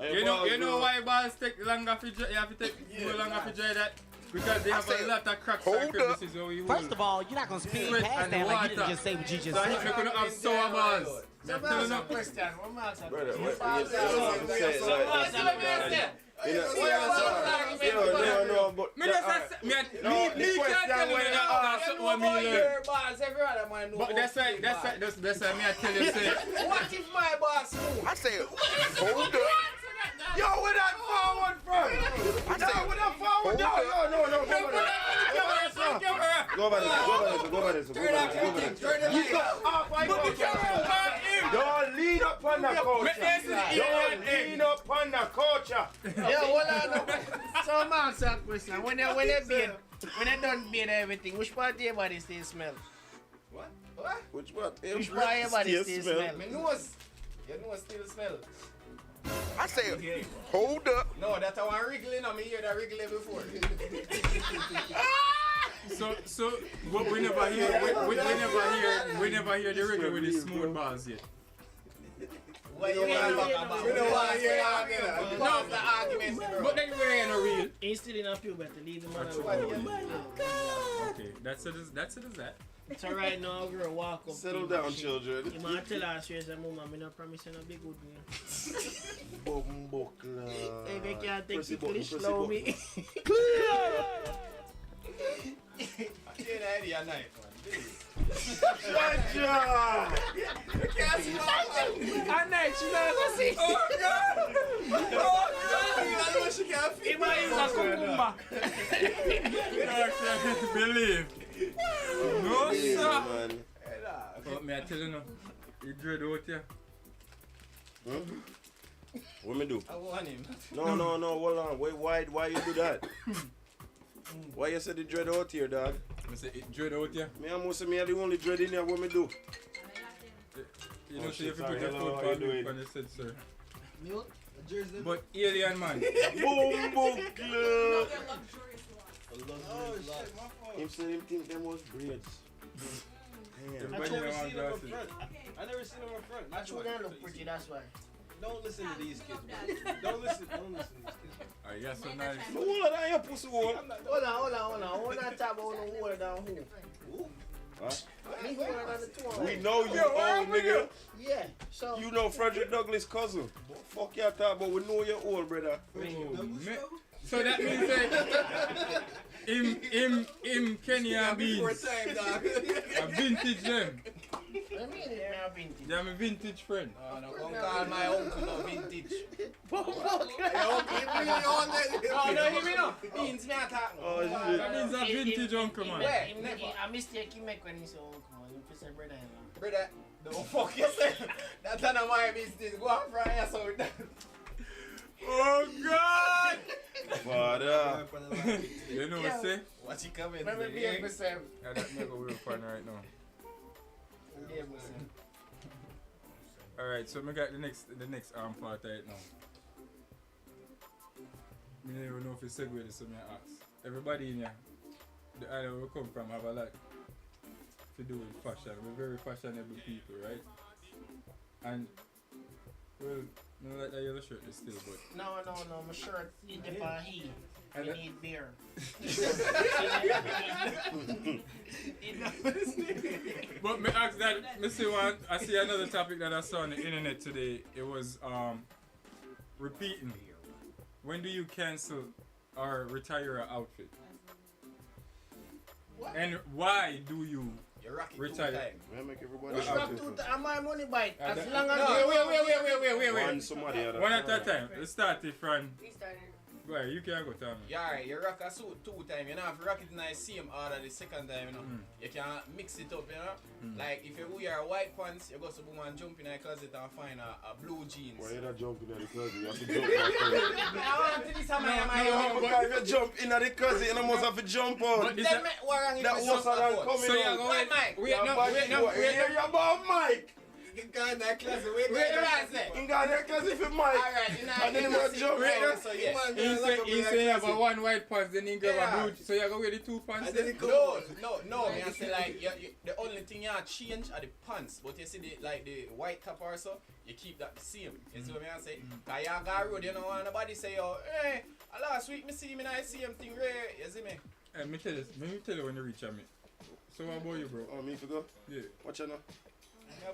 You know why balls take longer for dry? You have to take more longer for dry that? Because they have a lot of cracks and crevices where you First of all, you're not gonna speed past that like you didn't just say what you just so said. So you're gonna have sour balls. Let me ask a question. Let me ask a that's why me I tell you say. What if my boss move? I say, hold up. Yo, with that forward front. I say, with that forward. No. Go over this. Don't lean up on the culture. Yeah, hold on. So I'm asking a question. When they done beat everything, which part of your body still smell? What? Which part? Which part of your body still smell? My nose. Your nose still smell. I say, hold up. No, that's how I'm wriggling. I hear that wriggling before. So but we never hear the wriggle with the smooth balls yet. What you want to about? We don't want to hear argument. No, the argument. But then we ain't no real. He's still in a puberty. Leave him alone. Okay, that's it as that. So right now, girl, walk up. Settle down, children. You might tell her straight, Mama, I'm not promising a big good one. Hey, they can't take English, slow me. I can't idea night, man. Gotcha! You can't see my At night, she never see. Oh, God! I know she can't feel. He might use a cucumber. Believe. No, sir. But me I tell you no, you dread out here. What me do? I want him. No, hold on. Why you do that? Why you say the dread out here, dog? I say it dread out here. Me and Musa, me are the only dread in here. What me do? You know, so you have to put your foot on the set, sir. Mute? But alien man. Boom, club. Oh, shit, my fault. Him say him think them was braids. I never seen him up front. I never seen him up front. That's why they look pretty, that's why. Don't listen to these kids, bro. Don't listen to these kids. Alright, yeah, so nice. No, hold on, your pussy hole. Hold on. Hold on, talk about no hold down who? Huh? Me hold on the two. We know you, old nigga. Yeah, so. You know Frederick Douglass' cousin. Fuck you talk about, we know you're old, brother. So that means that him Kenny and Beans. A vintage them. I mean it, I'm vintage. They're my vintage friend. Oh, no, don't call my uncle no vintage. Oh, no, hear me no. Beans me attack. Oh, shit. That means a vintage uncle, man. A mistake he make when he say uncle, man. He say brother-in-law. Brother, don't fuck yourself. That's none of my business. Go on, fry yourself with that. Oh, God! Father. You know what I say? What you coming? Let me be able to say. Yeah, that nigga we're partner right now. Alright, so we got the next part right now. I don't even know if it's segue this, so I ask. Everybody in here, the island where we come from, have a lot to do with fashion. We're very fashionable people, right? And, well, I don't like that yellow shirt still, but... No, my shirt is the he. I need beer. But me ask that, me see one, I see another topic that I saw on the internet today. It was repeating. When do you cancel or retire an outfit? What? And why do you retire? Which rock two times? Am I money bite? As long as wait. One somebody other. One at a time. Let's start it from... Go ahead, you can go, Tommy. Yeah, alright, you rock a suit 2 times, you know, if you rock it in the same order the second time, you know, you can mix it up, you know. Like, if you wear white pants, you go to boom and jump in the closet and find a blue jeans. Why you not jumping in the closet? You have to jump I want to this because if you jump in the closet, you must have to jump out. But then what wrong if that you was coming so out. you're going, Mike. Wait, no. You're about Mike. You got that class. Wait You got that class if you might. And then you want to jump. He say you have a one white pants, then he grab a blue. So you go wear the two pants. No. Me I say like the only thing you change are the pants, but you see the white cap or so, you keep that the same. You see what I say? Cause you go road, you don't want nobody say, oh, hey, last week me see me now same thing rare. You see me? Let me tell you when you reach at me. So what about you, bro? Oh, me for go? Yeah. Watch you now.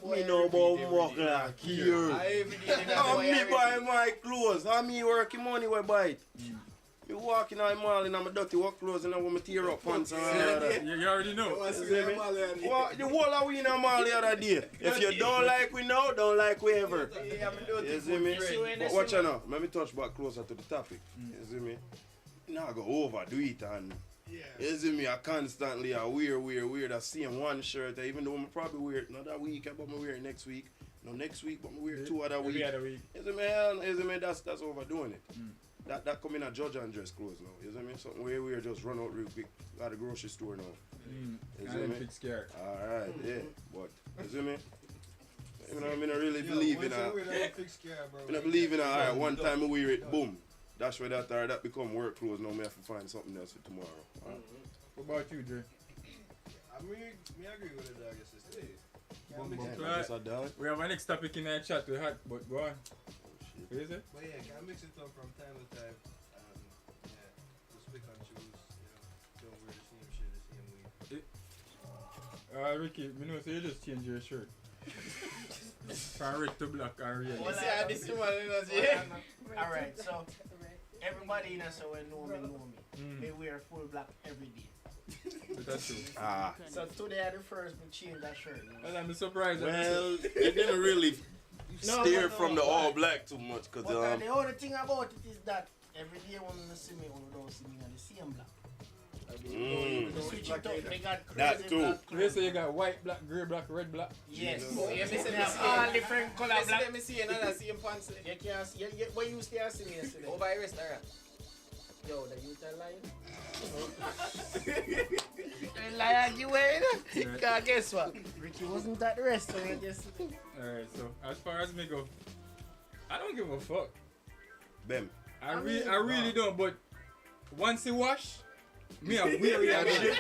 Me know about walk like here. Me buy my clothes. How me working money we buy it. Me walking out mall in my dirty work clothes and I want me tear up pants and all that. You already know. The whole of we in a mall the other day. If you don't like we now, don't like we ever. You see me? But watch you now. Let me touch back closer to the topic. You see me? Now I go overdo it and you see me, I constantly wear that same one shirt. Even though I'm probably wear it not that week, but I'm wear it next week. No, next week, but I'm wear it 2 other weeks. You see me, that's overdoing it. That come in a judge and dress clothes now. You see me? Something we just run out real quick at the grocery store now. You see me? Big scare. Alright, yeah. But you see me? You know, I don't really believe in a alright, one time I wear it, boom. That's why that become work clothes. Now I have to find something else for tomorrow. What about you, Jay? I agree with it, I guess it's today. We have our next topic in our chat we had, but go on. What is it? But yeah, can I mix it up from time to time? Just pick and choose. Don't wear the same shit the same week. Ricky, me know so you just change your shirt. From red to black and red. Alright, so everybody in us know me. They wear full black every day. That's true. So today I the first me change that shirt. Well, I'm surprised. Well, it didn't really steer from the all black too much. Cause, the only thing about it is that every day when you see me, you don't see me on the same black. Switch it up, they got crazy that too. They say you got white, black, grey, black, red, black. Yes. All different color black. Let me see another same pants. You can't see. What you stay see me yesterday? Over a restaurant. Yo, the youth are lying. Liar, you ain't. Cause guess what? Ricky wasn't at the restaurant yesterday. Alright, so as far as me go, I don't give a fuck. Bem. I really don't, but once you wash, me a weary again.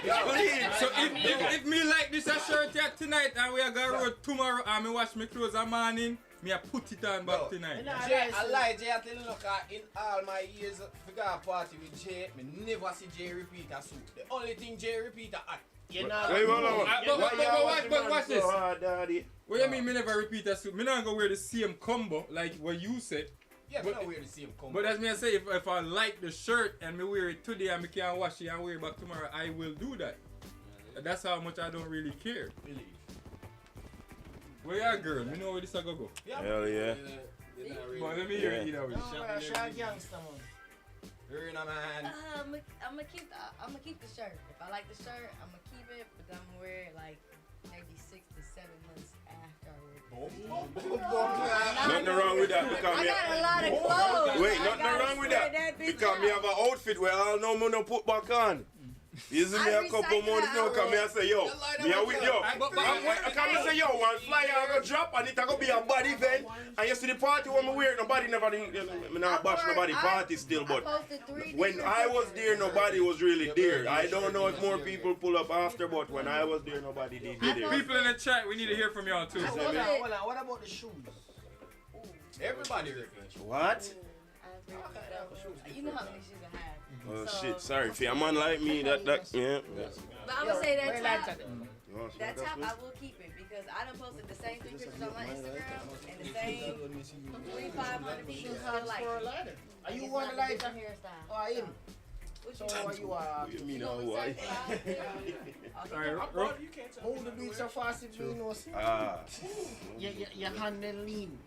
So if me like this a shirt here tonight and we are going to road tomorrow and me wash my clothes in the morning, me a put it on back tonight. Jay, I lie, Jay, I tell you, look, in all my years we got a party with Jay, me never see Jay repeat a suit. The only thing Jay repeat a hat. You know, but watch this. What do you mean me never repeat a suit? Me not gonna wear the same combo like what you said. Yeah, but I wear the same combo. But as me I say, if I like the shirt and me wear it today and me can't wash it and wear it back tomorrow, I will do that. That's how much I don't really care. Believe. Where you at, girl? Me know where this a go. Hell yeah. But let me hear it either way. Gangster man. You're in a man. I'm gonna keep the shirt. If I like the shirt, I'm gonna keep it, but I'm gonna wear it like maybe 6 to 7 months after I wear it. Nothing wrong with that because I got a lot of clothes. Wait, nothing wrong with that because me have an outfit where I know me no put back on. You see me a couple months now, come here and say, yo, me a with yo. I come and say, yo, one flyer I go drop and it a go be a bad event. And you see the party when me wear it, nobody never, me not bash nobody party still, but when I was there, nobody was really there. I don't know if more people pull up after, but when I was there, nobody did there. People in the chat, we need to hear from y'all too. What about the shoes? Everybody repeats. What? You know how many shoes I have. Oh shit, sorry, for a man like me, that, yeah. But I'm gonna say that top I will keep it because I done posted the same 3 pictures on my Instagram and the same 3,500 people still like it. Are you one like that hairstyle? Oh, I am. So what you are? You mean how why? Hold the beat so fast if you know. Your hand and lean.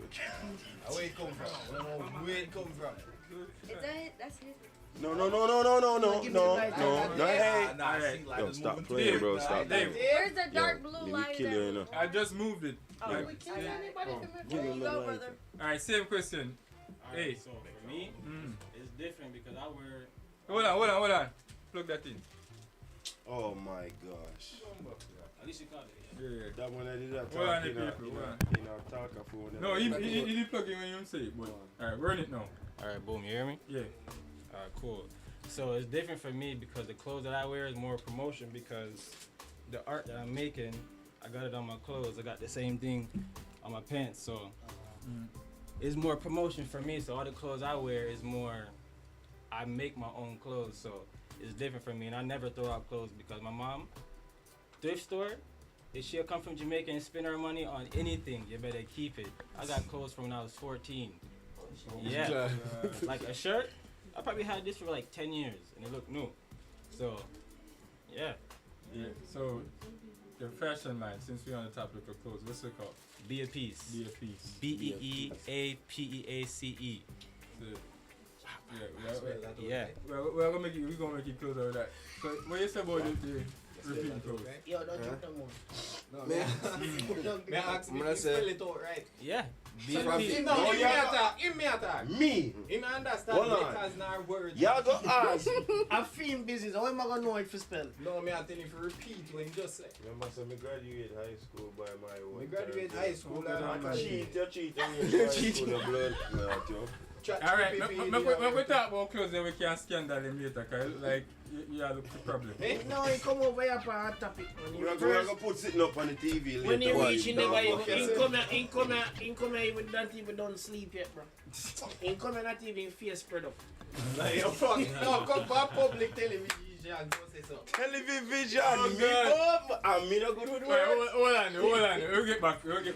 Where it come from? Where it come from? Is that it? That's it. No, hey. Yo, stop playing, bro, stop playing. Where's the dark blue light? I just moved it. Give him the light. Alright, same question. Hey. So for me, it's different because I wear... Hold on. Plug that in. Oh my gosh. At least you caught it. Yeah, that one I did that Hold on, talk in the a people, talker phone. No, he did plug in when you say it, but alright, run it now. Alright, boom, you hear me? Yeah. Alright, cool. So it's different for me because the clothes that I wear is more promotion because the art that I'm making, I got it on my clothes. I got the same thing on my pants, so it's more promotion for me. So all the clothes I wear is more, I make my own clothes, so it's different for me. And I never throw out clothes because my mom, thrift store, if she'll come from Jamaica and spend her money on anything, you better keep it. I got clothes from when I was 14. Yeah, like a shirt, I probably had this for like 10 years and it looked new. So, yeah. Yeah, so the fashion line, since we're on the topic of clothes, what's it called? Be a piece. Be a piece. BEEAPEACE. Yeah. We're gonna make it close over that. So what you say about the repeating clothes? Yo, don't jump no more. No, man. May I ask me to spell it out right? Yeah. Give me attack. Me? Him understand letters and words. Y'all go ask. I'm film business. How am I gonna know it for spell? No, me I tell you for repeat when you just say. Remember, so me graduate high school by my own. Me graduate high school and I cheat and you cheat in the blood. Alright, we talk about clothes then we can scan that in later, cause like you have the problem. No, he come over here for a topic. We're gonna put sitting up on the TV later. When he reach, he never even come here, he would not even done sleep yet, bro. He come here not even face spread up. Like, yo, fuck. No, come for public television. Go say so. Television. Oh, God. I'm not good with words. Hold on. We'll get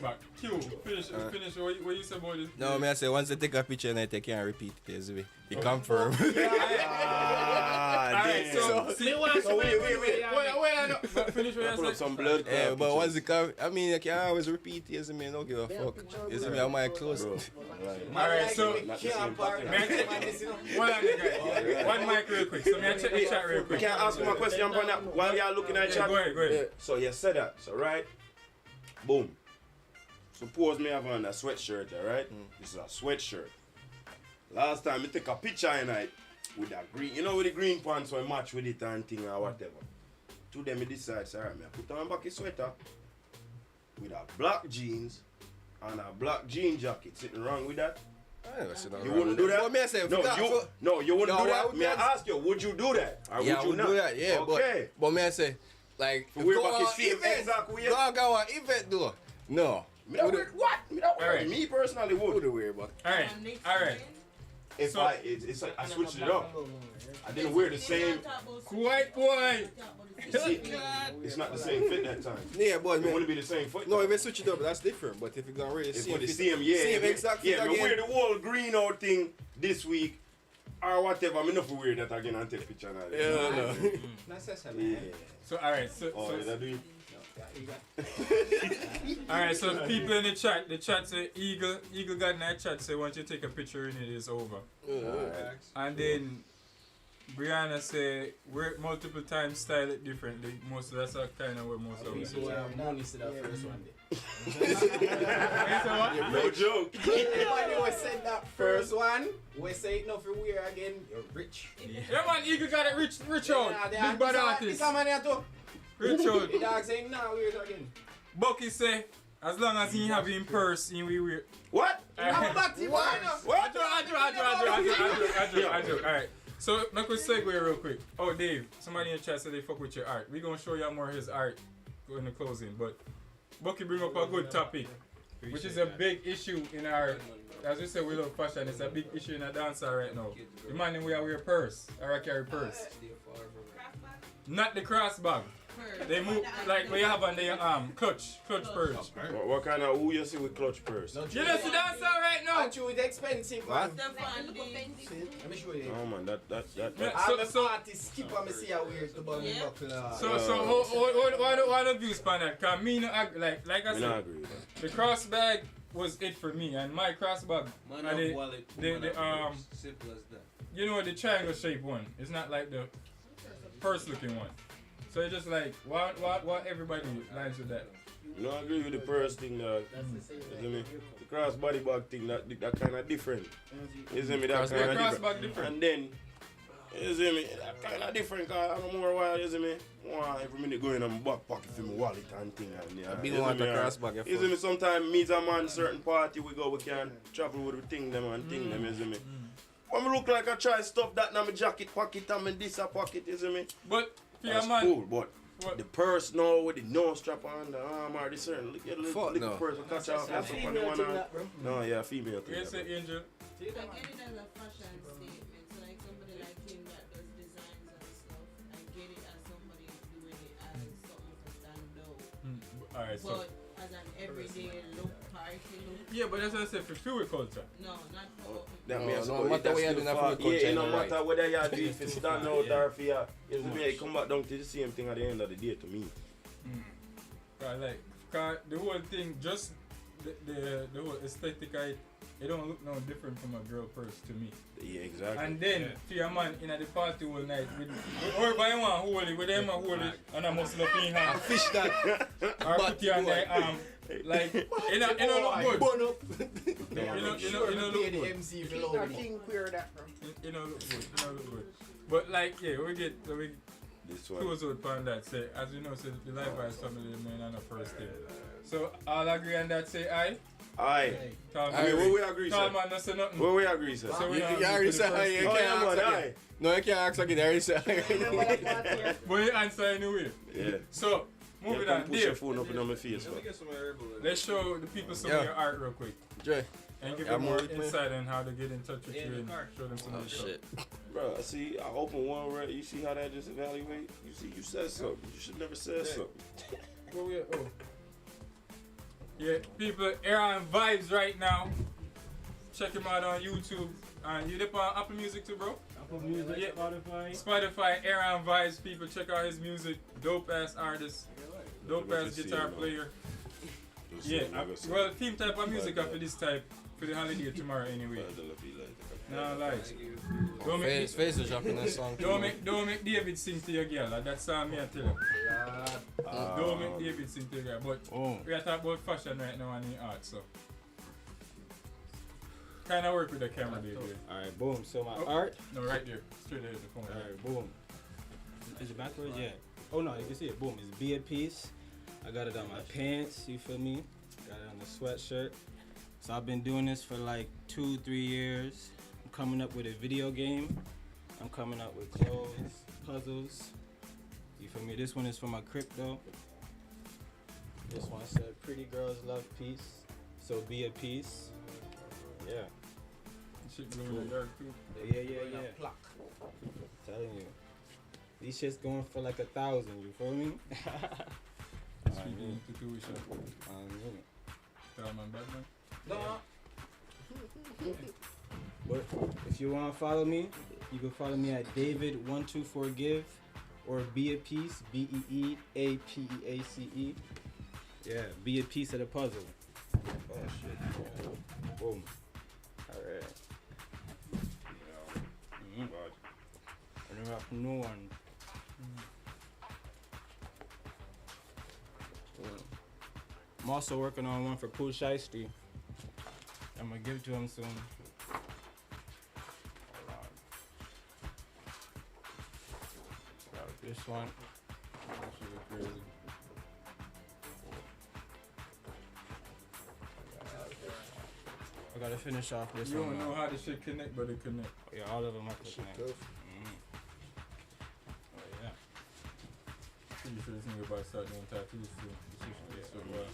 back. Q, finish what you said about this. No, me I say once they take a picture and I can't repeat it, as we confirm. Alright, so wait, finish what you said. Some blood. Yeah, but once it come, I mean, I can always repeat it, I don't give a fuck. You me, I'm my close. Alright, so hold on, guys. One mic real quick. So me I check the chat real quick. Can I ask you my question on that while y'all looking at chat? Go ahead. So you said that, so right? Boom. Suppose me have on a sweatshirt, alright? This is a sweatshirt. Last time I take a picture tonight with that green, you know with the green pants so I match with it and thing or whatever. To them I decide, so alright, I put on back a sweater with a black jeans and a black jean jacket. Something wrong with that? You wouldn't do that? But me I say, you wouldn't do that? May I ask you, would you do that? Or Yeah, I would you would not? do that, yeah. Okay. But me I say, like, wear go back his on same event, exact way. go on event though. No. Me not wear what? Me not wear. Alright. Me personally would. wear, but. Alright. If So- it's like I switched it up. I didn't wear the same. White boy. See, it's not the same fit that time. Yeah, but It wouldn't be the same foot. No, if you switch it up, that's different. But if you're gonna wear the It's same, gonna be same, yeah. same exact fit Yeah, me again. wear the whole green out thing this week or whatever. I'm not wear that again and take a picture now. Yeah, no. Yeah. So alright, so Did I do it? alright, so the people in the chat say Eagle got in that chat say once you take a picture in it is over. And then Brianna say work multiple times, style it differently. Most of that's kind of what most of us So money to that first one day. No joke. Everybody was said that first one, we say it now for wear again, you're rich. Yeah man, Eagle got it rich out. Big bad artist. Rich out. The dog saying nah, wear it again. Bucky say as long as he have him purse, he will wear. What? I'm back to What? I joke. Alright. So, make us segue real quick. Oh, Dave, somebody in the chat said they fuck with your art. We're going to show you more of his art in the closing. But Bucky bring up a good topic, which is a big issue in our, as we say, we love fashion. It's a big issue in our dancer right now. The man in we wear purse, or I carry purse. Not the cross bag. They move like we have on the clutch purse. What kind of who you see with clutch purse? You know the dancer right now. Actually, it's expensive. What? Let me show you. Oh man, that. So artist skip and me see how weird to buy me buckler. So what the views on that? Cause me no like I Me said, not agree with that. the cross bag was it for me, and my cross bag, Man, and no wallet, the simple as that. you know the triangle shaped one. It's not like the purse looking one. So it's just like what everybody lines with that. You don't agree with the purse thing, dog. You me? The cross body bag thing, that kind of different. You see me? That kind of different. And then You see me? That kind of different, cause I know more while, you see me? Every minute going in my back pocket for my wallet and thing. And, yeah, I be want to cross back. You see me? Sometimes meet a man certain party, we can travel with the thing them and thing them, you see me? When me look like I try stuff that in my jacket pocket and my this a pocket, you see me? But, that's man. Cool, but the purse now with the nose strap on the arm or the certain little purse will catch off. That's on the one arm. No, yeah, female thing. Yes, Angel. I get it as a fashion statement. So like somebody like him that does designs and stuff, I get it as somebody doing it as something to stand out. Alright, so. But as an everyday look, party look. Yeah, but that's what I said for fluid culture. No, not for. No matter what you do for culture, yeah, no matter whether you do it for stand out or for you. You see me? It come back down to the same thing at the end of the day to me. Cause the whole thing, just the whole aesthetic, it don't look no different from a girl purse to me. Yeah, exactly. And then, for your man in the party all night, or by one hold it, with them hold it, and I must look in hand. Fish that. Or put you on their arm. Like, it don't look good. Burn up. You know look good. The MC for low. King queer that, bro. You know look good. But like, yeah, we get this one. Close out on that. Say, as you know, say the Livevybz family remain on the first thing. So all agree on that. Say aye. Aye. Where we agree, sir? Tall man, don't say nothing. Where we agree, sir? So you already said aye. You can't ask again. No, you can't ask again. I already said aye. But you answer anyway. Yeah. So moving on. Push your phone up in my face. Let's show the people some of your art real quick. Dre. And give them more insight on how to get in touch with you and show them some of your shit. Bro, see, I open one where you see how that just evaluate. You see, you said something. You should never said something. Where we at? Oh. Yeah, people, Aaron Vybz right now. Check him out on YouTube. And you dip on Apple Music too, bro? Apple Music, yeah. Spotify, Aaron Vybz, people. Check out his music. Dope ass artist. Dope ass guitar player. Yeah, well, theme type of music after this type for the holiday tomorrow anyway. No lies. Don't make face is dropping that song. Don't make David sing to your girl. Like that song me I tell you. Don't make David sing to your girl. But we are talking about fashion right now and the art, so kind of work with the camera, baby. Alright, boom. So my art. No, right there, straight ahead the phone. Alright, boom. Is it backwards? Yeah. Oh no, you can see it. Boom. It's Be at Peace. I got it on my pants, you feel me? Got it on the sweatshirt. So I've been doing this for like 2-3 years. I'm coming up with a video game. I'm coming up with clothes, puzzles. You feel me? This one is for my crypto. This one said Pretty Girls Love Peace. So be at peace. Yeah. Shit glue in the dark too. Yeah. Telling you. These shit's going for like 1,000, you feel me? But if you want to follow me, you can follow me at David124give or Be at Peace, BEEAPEACE. Yeah, Be at Peace of the puzzle. Oh shit. Boom. Alright. No one. I'm also working on one for Pooh Shiesty. I'm gonna give it to him soon. Got this one. That should be crazy. I gotta finish off this one. You don't know how this shit connect, but it connect. Yeah, all of them have to connect.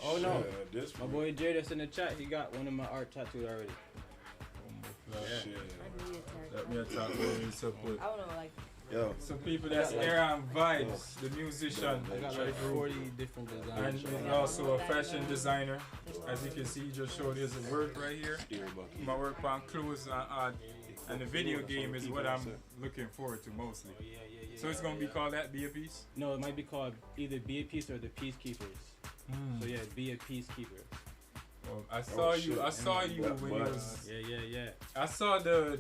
Oh no, my boy Jay that's in the chat, he got one of my art tattooed already. Let me talk about you support. I don't know, like. Yo. So people, that's Aaron Vybz, the musician. I got like 40 different designs. And he's also a fashion designer. As you can see, he just showed his work right here. My work on clothes and art. And the video game is what I'm looking forward to mostly. So it's gonna be called that Be a Peace? No, it might be called either Be a Peace or the Peacekeepers. So yeah, Be a Peacekeeper. Well, I saw you when you was. Yeah. I saw the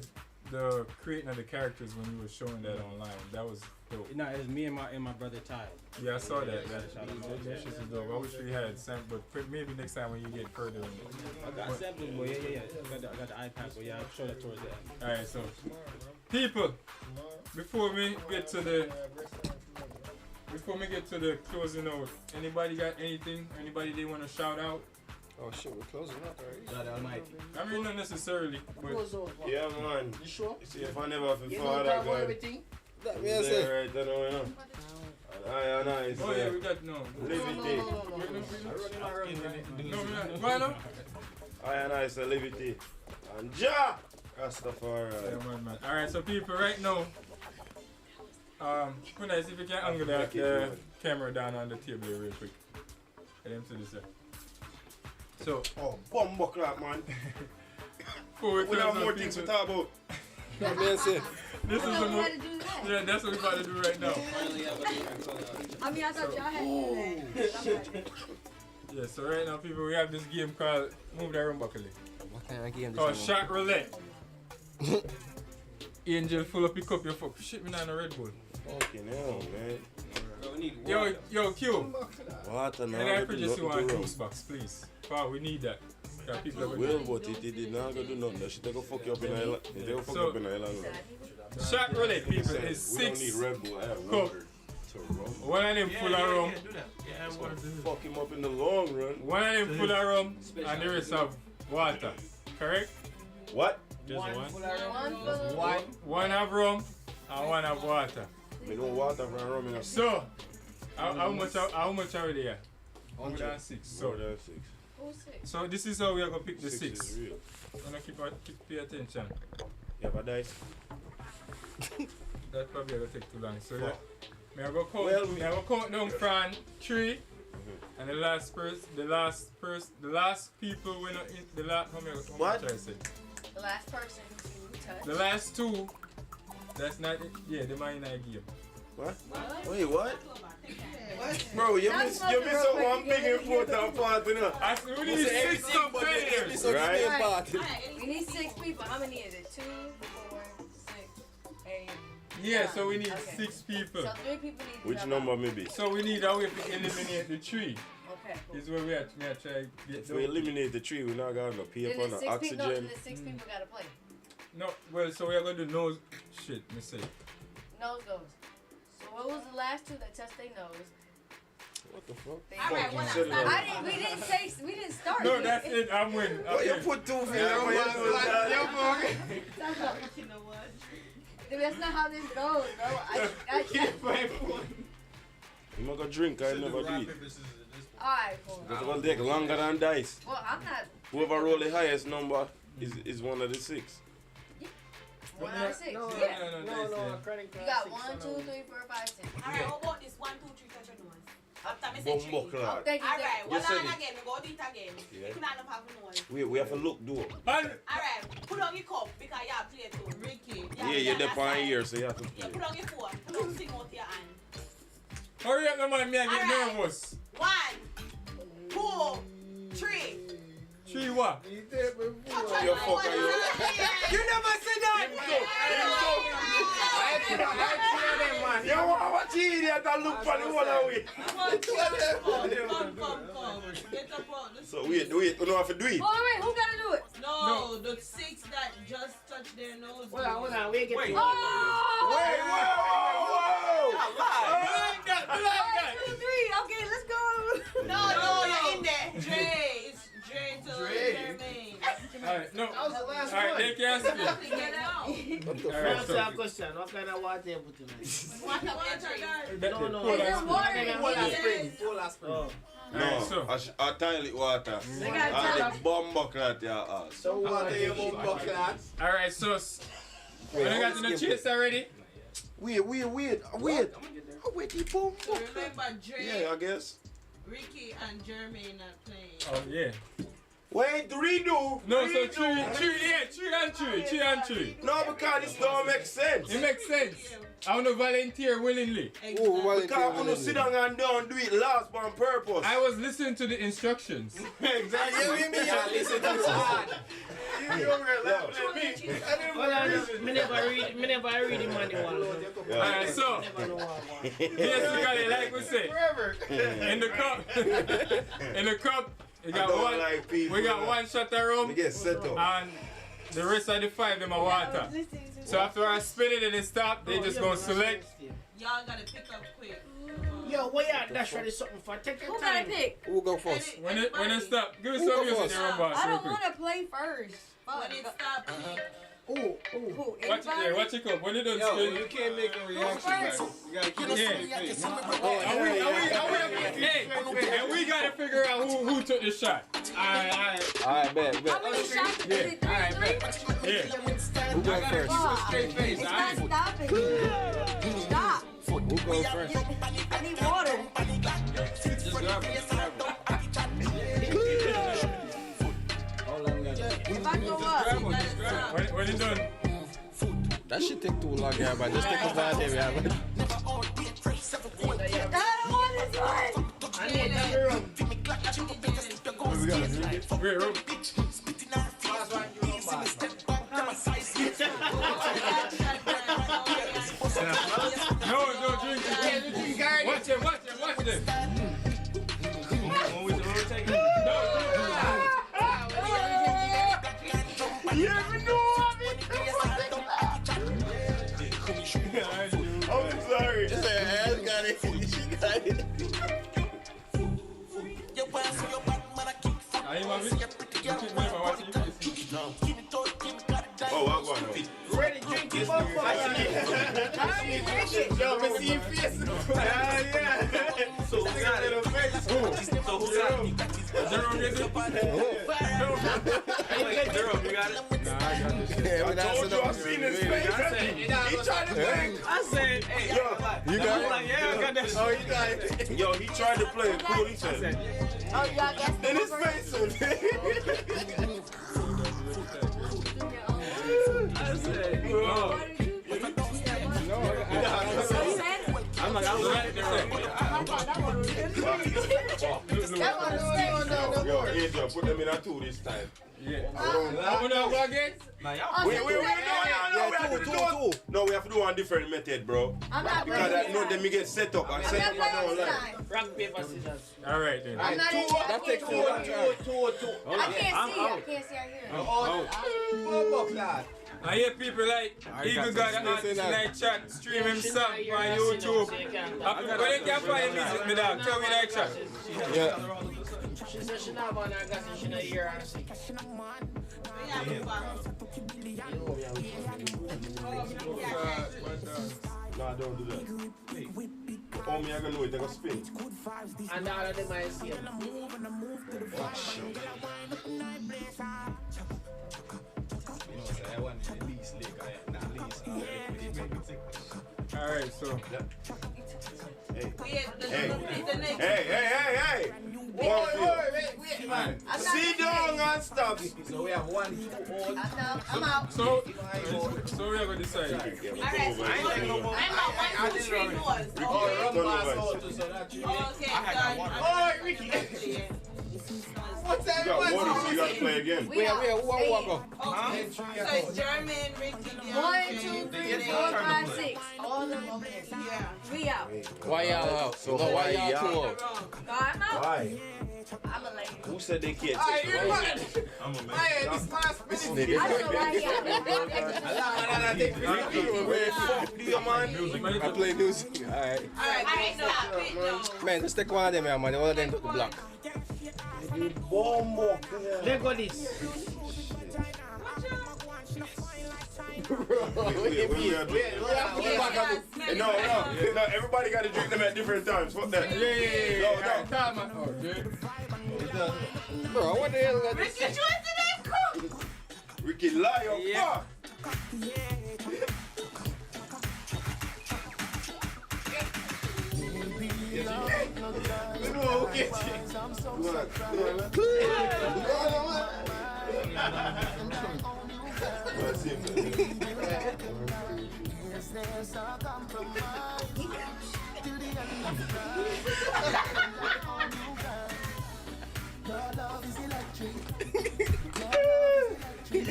creating of the characters when you were showing that online. That was Dope. No, it's me and my brother Ty. Yeah, I saw that. Yeah, shout out to That shit is dope. I wish we had samples, but maybe next time when you get further in it. I got samples, boy. Yeah. I got the iPad, but yeah, I'll show that towards the end. Alright, so people, before we get to the closing out, anybody got anything? Anybody they want to shout out? Oh shit, we're closing up already. God Almighty. I mean, not necessarily, but Yeah, man. You sure? See if I never have to You follow don't that cover guy. everything? That I'm me I there say. right there, you know. And I is oh yeah, we got no. Livity. Why not? I is a Livity. And Ja! Rastafari. Yeah, man. Alright, so people, right now, nice if you can angle that camera down on the table here real quick. Get them to this side. So, Bumbo clap, man. before we We have more things to talk about. That me I say. This is the We most. had to do that. Yeah, that's what we're about to do right now. I mean, I thought y'all had to do that. Yeah, so right now, people, we have this game called Move That Room Buckle. What kind of game Called this Shot Roulette. Angel, full up, pick up your fuck. Shit me down a Red Bull. Fucking hell, man. Yo, Q. Water now. Can I produce you one juice box, please? Wow, we need that. People are Well, but it did not go do nothing. That shit go fuck you up in Ireland. It go fuck you up in Ireland. Shot Roulette, people, is We don't 6 need Red Bull. I have cup. water to rum. One of them full of rum. Fuck him up in the long run. One of them full of rum and the rest of water. Correct? What? Just one. One have rum and one have water. Me no water from rum in a So, how much are we there? 106. So, so this is how we are going to pick the 6. Is real. I'm going to pay attention. You have a dice? That probably going to take too long. So, yeah. Me I go count down from 3. And the last people when the last how much I say? The last person to touch. The last 2. That's not it. Yeah, the mine I give. What? Wait, what? What? Bro, you miss out one big important part, you know. We need 6 competitors. Right? We need 6 people. How many is it? 2, 4, 6, 8. Yeah, so we need 6 people. So 3 people need to Which come number out. maybe? So we need a way to eliminate the 3. Okay. This is where we have to try to get If we eliminate the 3, we not got no paper, Then no the 6 oxygen. people, then the 6 people gotta play. No, well, so we are going to do nose shit, me say. Nose goes. So what was the last 2 that touched their nose? What the fuck? Alright, we didn't start. No, that's it. I'm winning. What you put 2 fingers on your foot? You know what? That's not how this goes, bro. You not gonna drink, I never do it. Alright, cool. It's gonna take longer than dice. Well, I'm not. Whoever roll the highest number is one of the 6. 1 out of 6. No, Yeah. no, credit You card. got 6, 1, 2, 3, 4, 5, 6. Alright, how about this 1, 2, 3 touch your nose? After me say 3. Bumbo clad. Thank you. Alright, You one said on it. again, we go do it again. Yeah. You cannot have a nose. We have to look though. Alright, put on your cup because you have play too. Ricky. Yeah, you're the pioneer here, so you have to Yeah, play. put on your 4. Don't sing out your hand. Hurry up, no man, me I get Alright. nervous. 1, 2, 3. 3 what? You fucker, You never said that! You want what you idiot and look for the whole away. Come. Get up on the So wait, you don't have to do it. Oh, wait, who gotta do it? No, the 6 that just touched their nose. Hold on, we get Wait. to Wait, whoa! 1, 2, 3. Okay, let's go. No, you're in there. Dre, it's Dre to Jermaine. Alright, no. That was the last Alright, one. they can't speak. Get out. Alright, Answer that question. What kind of water you put tonight? Water, guys. No. Is it water? Polar spring. Polar spring. No, so. a toilet water. And the bumbo clat your ass. So water you bumbo clat. Alright, so when I got to the chase already? Wait, the bumbo So remember Dre, Yeah, I guess. Ricky, and Jermaine are playing. Oh, yeah. Wait, redo. No, so 3 and 3. No, because this don't make sense. It makes sense. I want to volunteer willingly. Because I want to sit down and don't do it last on purpose. I was listening to the instructions. Exactly. You listen to that. Me never read the manual. Alright, so basically, like we say, in the cup, we got one shot of rum, and the rest of the 5 them are water. So after I spin it and it stop, they just gonna select. Y'all gotta pick up quick. Yo, what y'all dash ready something for? Take your Who time. gotta pick? Who go first? When it stop, give us some music, your boss. I real don't quick. want to play first. When it stops, Ooh. Watch it up. When it done Yo, spin. you can't make a reaction like you gotta keep it straight face. And we gotta figure out who took the shot. Alright, bet. How many shots is it? 3 and 3? Yeah. Who go first? Straight face. It's not stopping. Stop. Who goes first? I need water. Just grab it. If I go up, When it done. That shit take too long, yeah, man. Just take a bad day, yeah, man. I don't want this one. I need another room. We gotta drink it. Wait, rum. No, drink it. Watch it. I'm sorry. Just say, I got it. She got it. Oh, I'm going. Ready, drink it, motherfucker. Yo, me see your face. Yeah. So who got it? Jerome, you got it? Nah, I got this shit. I told you I seen his face. He tried to play. I said, hey, You got it? yeah, I got that. Oh, you got it. Yo, he tried to play it cool. He said, Oh, y'all guess in his face. I said, I'm like, I was right there. Yo, Angel, put them in a 2 this time. Yeah. Open up again? Wait, no, we have to do one different method, bro. I'm not Because playing no, then we get set up and set up and down like. Rock, paper, scissors. Alright then. I'm not in there. That takes 2 I can't see. I can't see out here. I hear people like Eagle got an tonight chat, stream him song on YouTube. But they can't find music, me dog. Tell me that chat. Yeah. She said she not on her gas and she not here. Nah, don't do that. Oh, me, I gonna know it, I gonna spin. And all of them I see. Alright, so. Hey. Hey. Wait, man. Sit down and stop. so we have 1, 2, I'm out. So we are going to decide. I'm out 1, 2, 3 doors. Okay, done. Oh, Ricky. What's that? You got water, so you gotta play again. We out. Who go? Okay, so it's German, Ricky, 1, 2, 3, 4, 5, 6. All of them over there. Yeah. We out. Why y'all out? So why y'all 2 out? I'm out. Why? I'm a lady. Who said they can't Hey, take you it? man. Hey, this last minute. I don't know why he out. I play music. Alright. Alright, stop it, no. Man, just take one of them, man. All of them took the block. Let go this. No, everybody got to drink them at different times. Fuck that. Yeah. Bro, what the hell is Ricky, this? Ricky liar, fuck.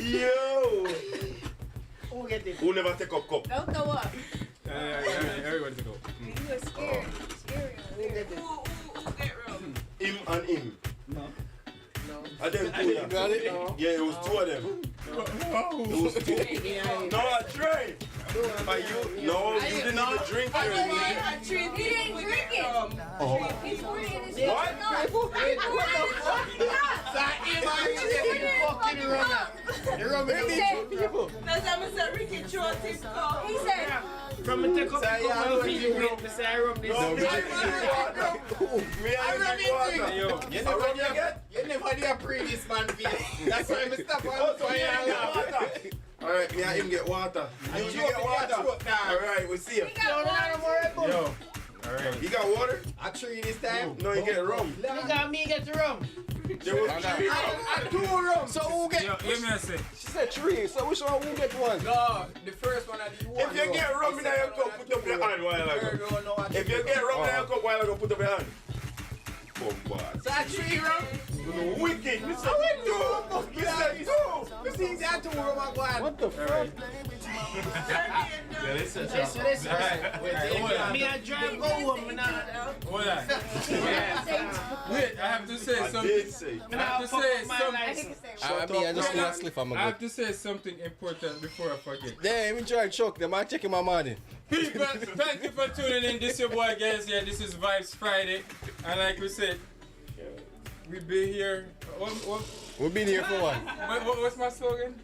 Yo! Who get it? Who never take up cup? Don't throw up. Everybody to go. You were scared. Scary. Who get rum? Him and him. No. And them two. You got it? No. Yeah, it was two of them. It was two. No, I tried. But you, no, you didn't even drink He it. didn't drink it. He poured it in his What? Fucking runner. You're rubbing people. That's how I said Ricky Chua TikTok. He said, from a take up the feed drink, I say I rub this. No, me I rub it drink. Yo, You never did pre this man face. That's why I stop on Alright, me and him get water. You get water? Alright, we'll see you. Yo. Alright. You got water? I treat this time. No, you get rum. You got me get the rum. There was three rum. I do rum. So who get? Yo, let me say. She said 3, so which one who get one? No, the first one I did one. If you get rum in your cup, put up your hand while I go. If you get rum in your cup while I go, put up your hand. So I treat rum. Wicked. This is two. You said two. This is that two rum I go on. What the fuck? Listen. Me I drive go home now. Hold on. Wait, I have to say something. I have to say something. I just need a slip on my I have to say something important before I forget. Damn, even try to choke them. I'm checking my money. People, thank you for tuning in. This is your boy Gyalis Jay. This is Vybz Friday. And like we said, we be here. We've been here for what? What's my slogan?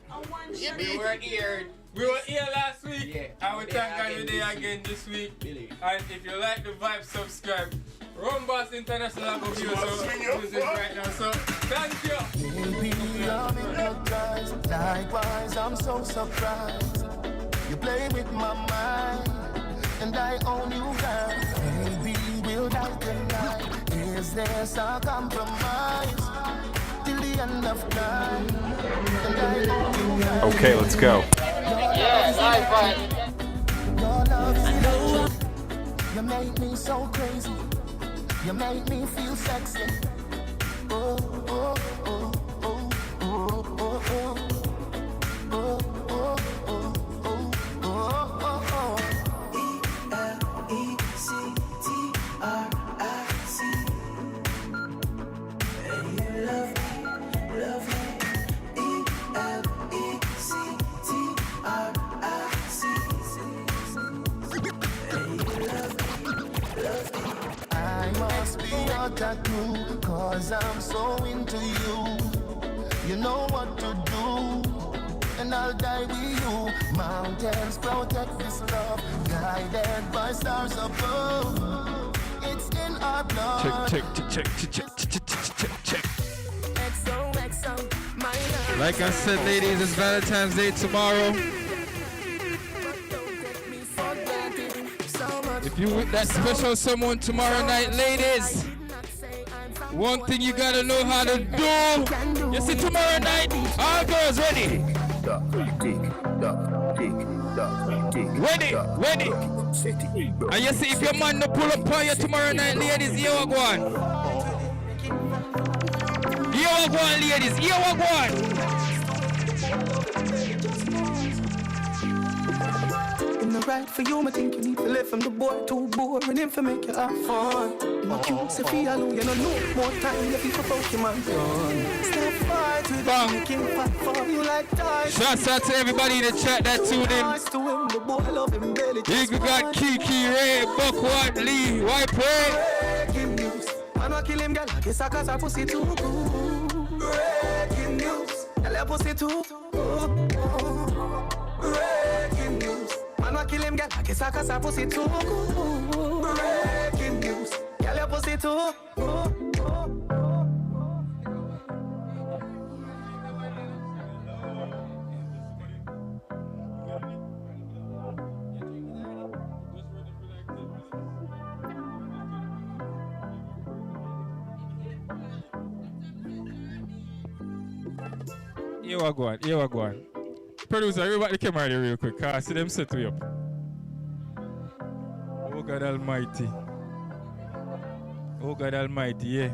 We were here. We were here last week. Yeah. And we thank God you're there again this week. And if you like the vibe, subscribe. Rumbass International will give us music right now. So thank you. Baby, I'm hypnotized. Likewise, I'm so surprised. You play with my mind, and I own you, girl. Baby, we'll die tonight. Is there some compromise till the end of time? And I own you, girl. Okay, let's go. Yeah, live. Your love is electric. You make me so crazy. You make me feel sexy. Oh, oh, oh, oh, oh, oh, oh, oh, oh, oh, E-L-E-C-T-R-I-C. And you love me. E-L-E-C-T-R-I-C. And you love me. I must be your tattoo, 'cause I'm so into you. You know what to do, and I'll die with you. Mountains protect this love, guided by stars above. It's in our blood. Check. XOXO, my love. Like I said, ladies, it's Valentine's Day tomorrow. If you with that special someone tomorrow night, ladies, one thing you gotta know how to do. You see, tomorrow night, all girls ready. Ready. And you see, if your man no pull up on you tomorrow night, ladies, you are going. You are going, ladies. You are going. Right for you, I think you need to live from the boy too boring him for make you have fun. My cute Sophia, you know more time you people Pokemon gun. Step fight with them, making fat for you like time. Shouts out to everybody in the chat that tuned in. Nice to him, the boy love him belly. You got Kiki, Ray, Buckwat, Lee, White Ray. Breaking news, man I kill him, girl. I guess I cause I pussy too good. Breaking news, girl your pussy too good. Breaking news. Man, I kill him, girl. I guess I cause I pussy too good. Breaking news, girl, your pussy too good. You are going. Producer, everybody the camera there real quick. I see them set me up. Oh God Almighty. Oh God Almighty, yeah.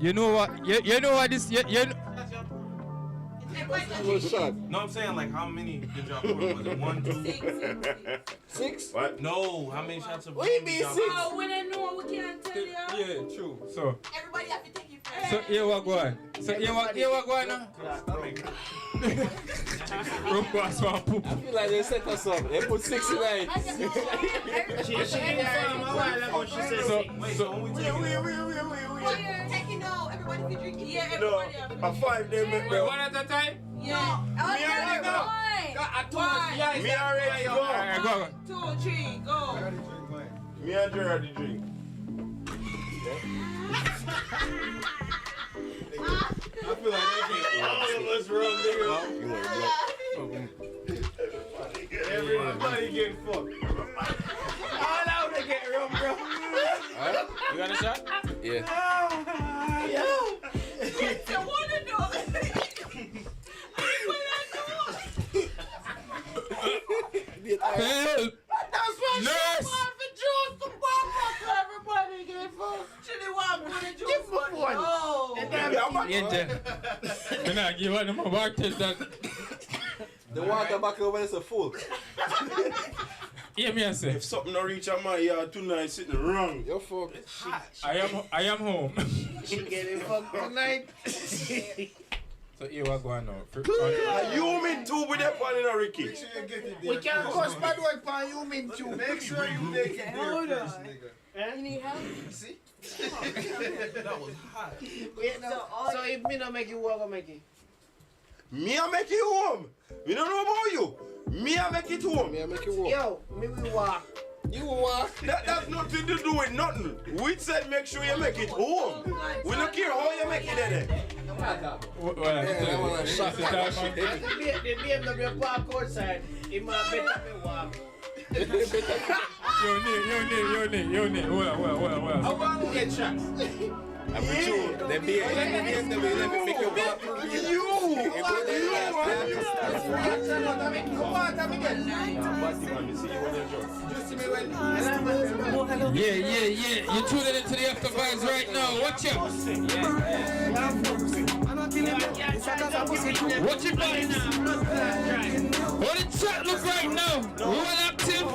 You know what? You know what this? No, I'm saying like how many did y'all pour? Was it 1, 2, 6? What? No, how many shots of We be y'all 6. pour? Oh, we don't know. We can't tell you. Yeah, true. So Everybody have to take it first. So here what go on. So here what go on now. Rumba swap poop. I feel like they set us up. They put 69. She informed a while ago. She said So We're taking no. Everybody can drink it. Yeah, No, everybody have a 5 day make wait, one at a time? Yeah. Me already go. One. Me already go. Alright, go. 2, 3, go. Me and Jerry already drink. I feel like they all of us wrong, nigga. Everybody get fucked. all out to get rum, bro. Alright, you got a shot? Yeah. I want to know. Help! That's why Nurse! she want to juice the bomb. Everybody get fucked. Chili want to put a juice. Give me one. Oh. Angel. Me not give one of my bartenders. The water back over is full. Hear me and say. If something don't reach out my yard tonight, sitting wrong. You're fucked. I am home. She getting fucked tonight. So here what go on now. You mean too with that one in a Ricky? We can't cause bad work for you, mean too. Make sure you make it there first, nigga. You need help? See? That was hot. Wait, no. So if me not make you walk, I make it. Me I make it home. We don't know about you. Me I make it home. Me I make it walk. Yo, me will walk. You walk. That's nothing to do with nothing. We said make sure you make it home. We don't care how you make it there. I want a shot. The BMW park outside. It might better me walk. Yo, Nick. Well. I want to get shots. I'm true. The BMW let me make you walk. Yeah. You tuning into the After Vibes right now. Watch out. Watch it body now. What the chat look right now? Roll active.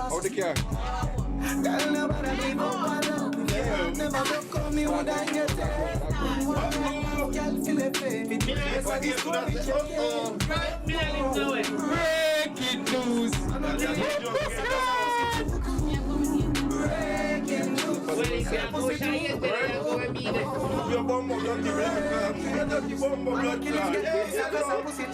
How the car? Breaking news. Your bomb of dirty black. Your dirty bomb of blood clot. Breaking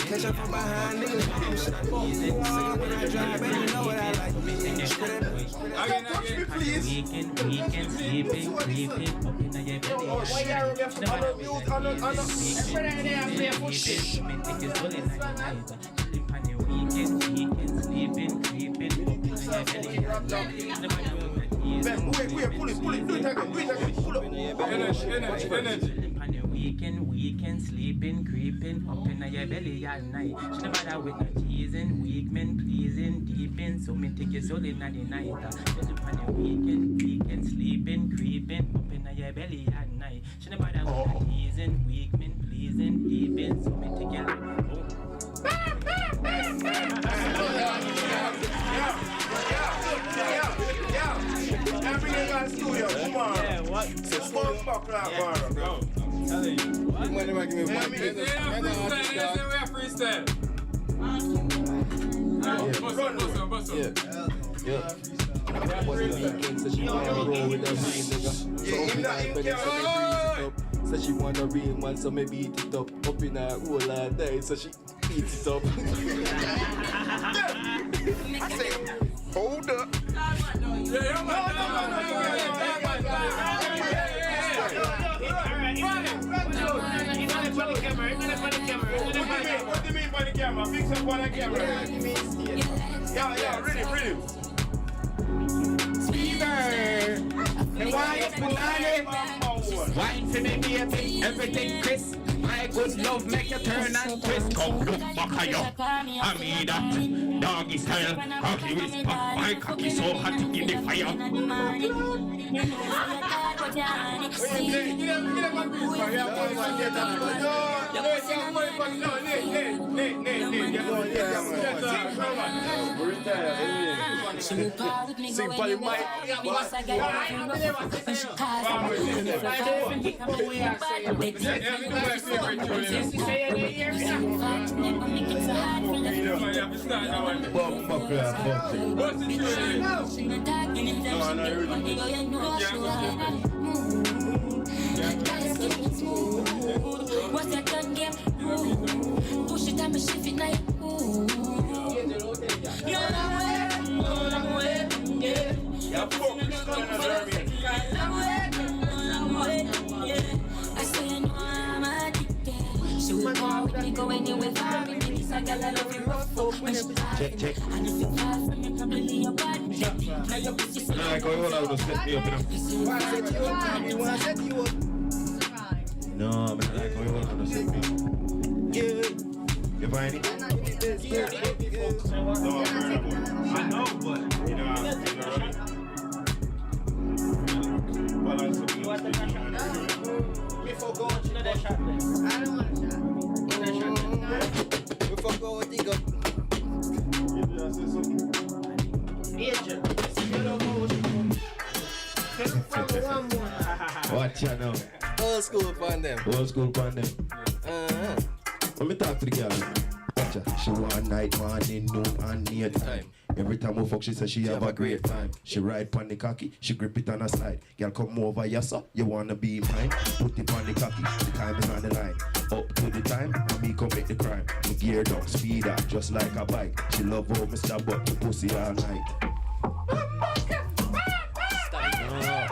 Catch up from behind, nigga. When I drive, and you know what I like. Weekend sleeping, creeping up in your belly. Weekend sleeping, creeping up in your belly. Wait, pull it, do it again, pull up. energy. Weekend sleeping, creeping up in your belly at night. She never bother with no teasing, weak men pleasing, deep in, so me take your soul in the night. Weekend sleeping, creeping up in your belly at night. She never bother with no teasing, weak men pleasing, deep in, so me take your Every day in studio, come on. Yeah, what? It's a small buck like bar, bro. Money might give me one. Freestyle. Bust up. Yeah. Was the weekend, so she wanna roll with a real nigga. So she want a real man, so me beat it up in her hole all day, so she beats it up. I say, hold up. What do you mean by the camera? Fix up on the camera. Yeah, ready. Wine for me, baby, everything crisp. My good love make you turn and twist. Come look back at you, I mean that. Doggy style, cocky whisper. My cocky so hot to give the fire. Sing for the mic. What's that gun game? Push it and me shift it now. I say I know I'm addicted. She will go with me, go anywhere for me. This a girl I love you rough up when she check. And if you fall from me, probably your body. Now your pussy so Nah, go on, I'll set me up, you wanna set you up? No, I'm not like, go on, I'll set me up. Yeah. You find it? I know, but you know. Before going to that shot, I don't want a shot. Before going to go. Watch ya now. Old school pan them. Let me talk to the girl. Watch ya. She want night, morning, noon, and near time. Every time we fuck, she says she have a great time. She ride pon the cocky, she grip it on her side. Girl, come over, yes sir, you wanna be mine? Put it on the cocky, the time is on the line. Up to the time, and me come make the crime. Me gear down, speed up, just like a bike. She love how me stab up the pussy all night.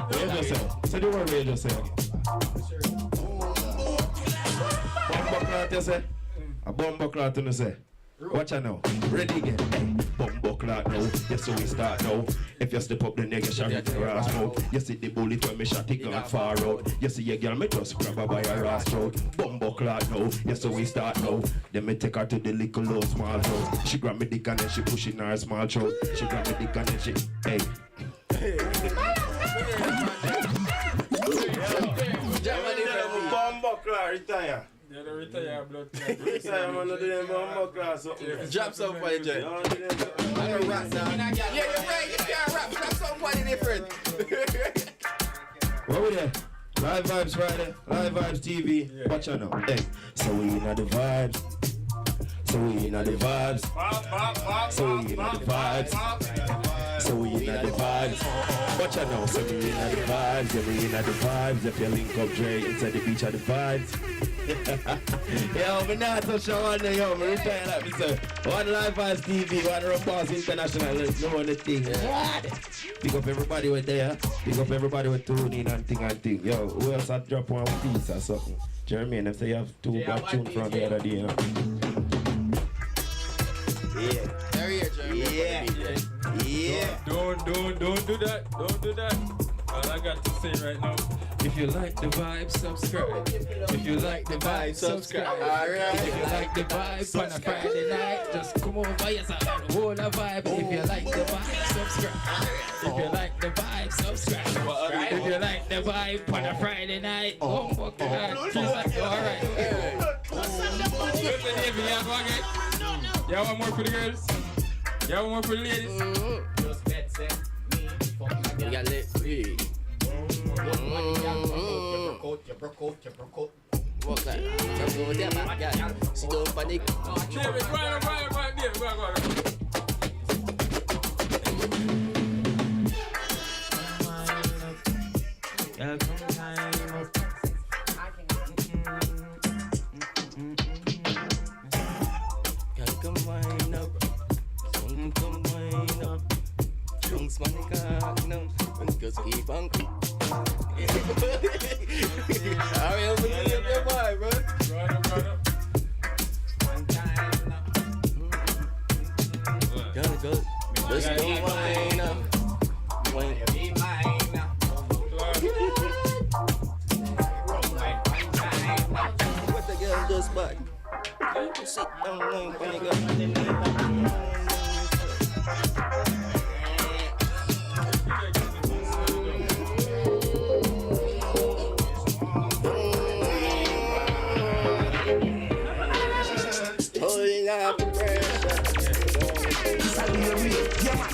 What you just say? Say the word what you just say. Bumbo clout you say? A bumbo clout you say? Watch out now. Ready again. Hey, bumbo clout now. Yes, so we start now. If you step up, then you get shot in the ass mouth. You see the bullet when me shot it gone far out. You see your girl, me just grab her by her ass throat. Bumbo clout now. Yes, so we start now. Then me take her to the little low small throat. She grab me dick and then she push it in her small throat. She grab me dick and then she, hey. Bumbo clout retire. Yeah, the retire blood. Retire, man, no do them bumbo clout. Drop something for you, Jay. I'm a rap now. Yeah, you're right. You can't rap. Drop something different. What we there? Livevybz Friday, Livevybz TV. Yeah. Watch out now. Hey, so we in the vibes. So we in the vibes. So we in the vibes. So we in the vibes. Watch out now. So we in the vibes. Yeah, we in the vibes. If you link up Dre inside the beach of the vibes. Yo, me not touch on the yo, me retire like me say. One Livevybz TV, one Rumboss International, let's know the thing. What? Pick up everybody with there. Pick up everybody with tuning and thing. Yo, who else had drop one piece or something? Jeremy, if they have two bad tunes from the other day, you know. Yeah. There he is, Jeremy. Yeah. Don't do that. Don't do that. All I got to say right now. If you like the vibe, subscribe. If you like the vibe, subscribe. Alright. If you like the vibe on a Friday night, just come over, yes, I got the whole vibe. If you like the vibe, subscribe. If you like the vibe, subscribe. If you like the vibe on a Friday night, oh fuck that. Alright. Y'all want more for the girls? Y'all want more for the ladies? Just bet, say me, fuck my girl. You got lit. You broke out. Walk like, come over there, man. Yeah. See, don't panic. David, go on, David, go on. Come wind up. Come wind up. Chunks money cock now. And just keep on. Hurry up and get your boy, bro. Go. Just go wind up. Wind up. What the girl just back? Sit down, when you go.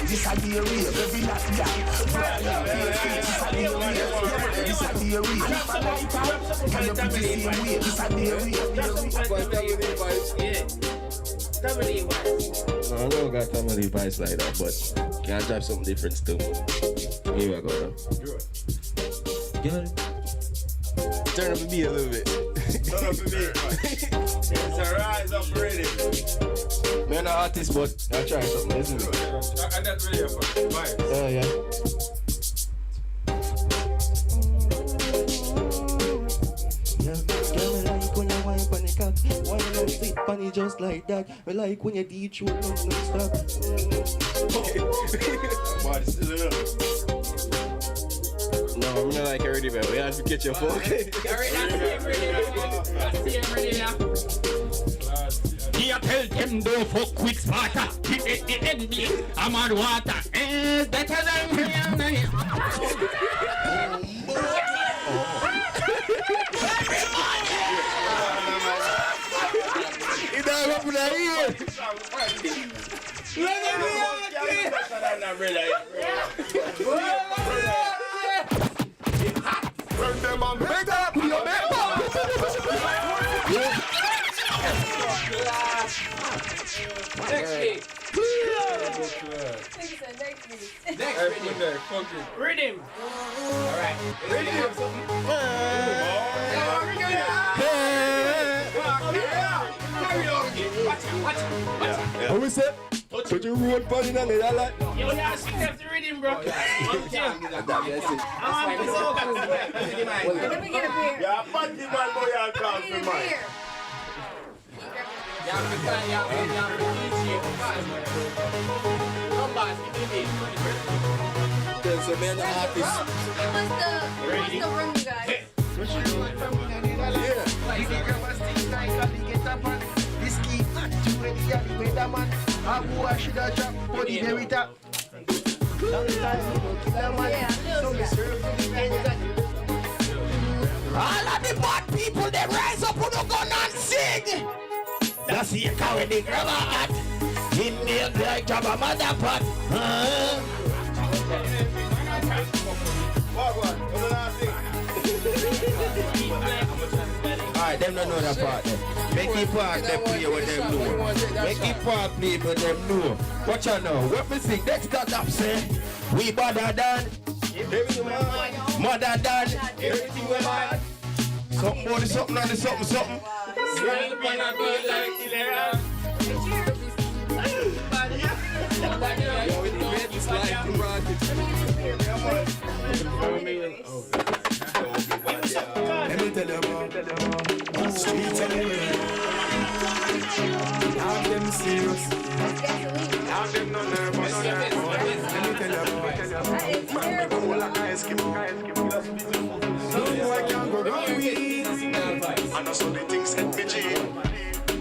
This a be a real, every last guy. This a be a real, this a be a real. Can you put the same way? This a be a real. No, I don't got family vibes like that, but can I drive something different still? Here I go now. Good. Turn up the beat a little bit. Turn up the beat, man. It's a rise up ready. Man, I'm an artist, but I'll try something, isn't it? And that's really a vibe. Oh, yeah. Why you sit funny just like that? I like when you teach you non-stop. No, I'm not like already, man. We have to get your phone. Here tell them don't fuck with Sparta. I'm on water. Better than me. It don't happen here. Turn them on, make up your Next week. Next Rhythm. Alright. Rhythm. How we say? Put your road pan in and I like. You gotta sing that the rhythm, bro. That's it. Let me get a beer. Yeah, party man, boy, I'll come for mine. There's a man artist. What's the room, you guys? I should have dropped for the Derita. All of the bad people, they rise up on the gun and sing. That's the carry the grabber hat. In me like job a mother pot. Alright, them don't know that part then. Make it part they play what them know. Make it part play what them know. Watch out now, what me sing, next that up say. We better than mother than everything we had. Something more than something and something. Let me tell you about streets anyway. Have them serious. Have them no nervous. Let me tell you about man, we cool like ice cream. No boy can go down with. And also the things set me cheap.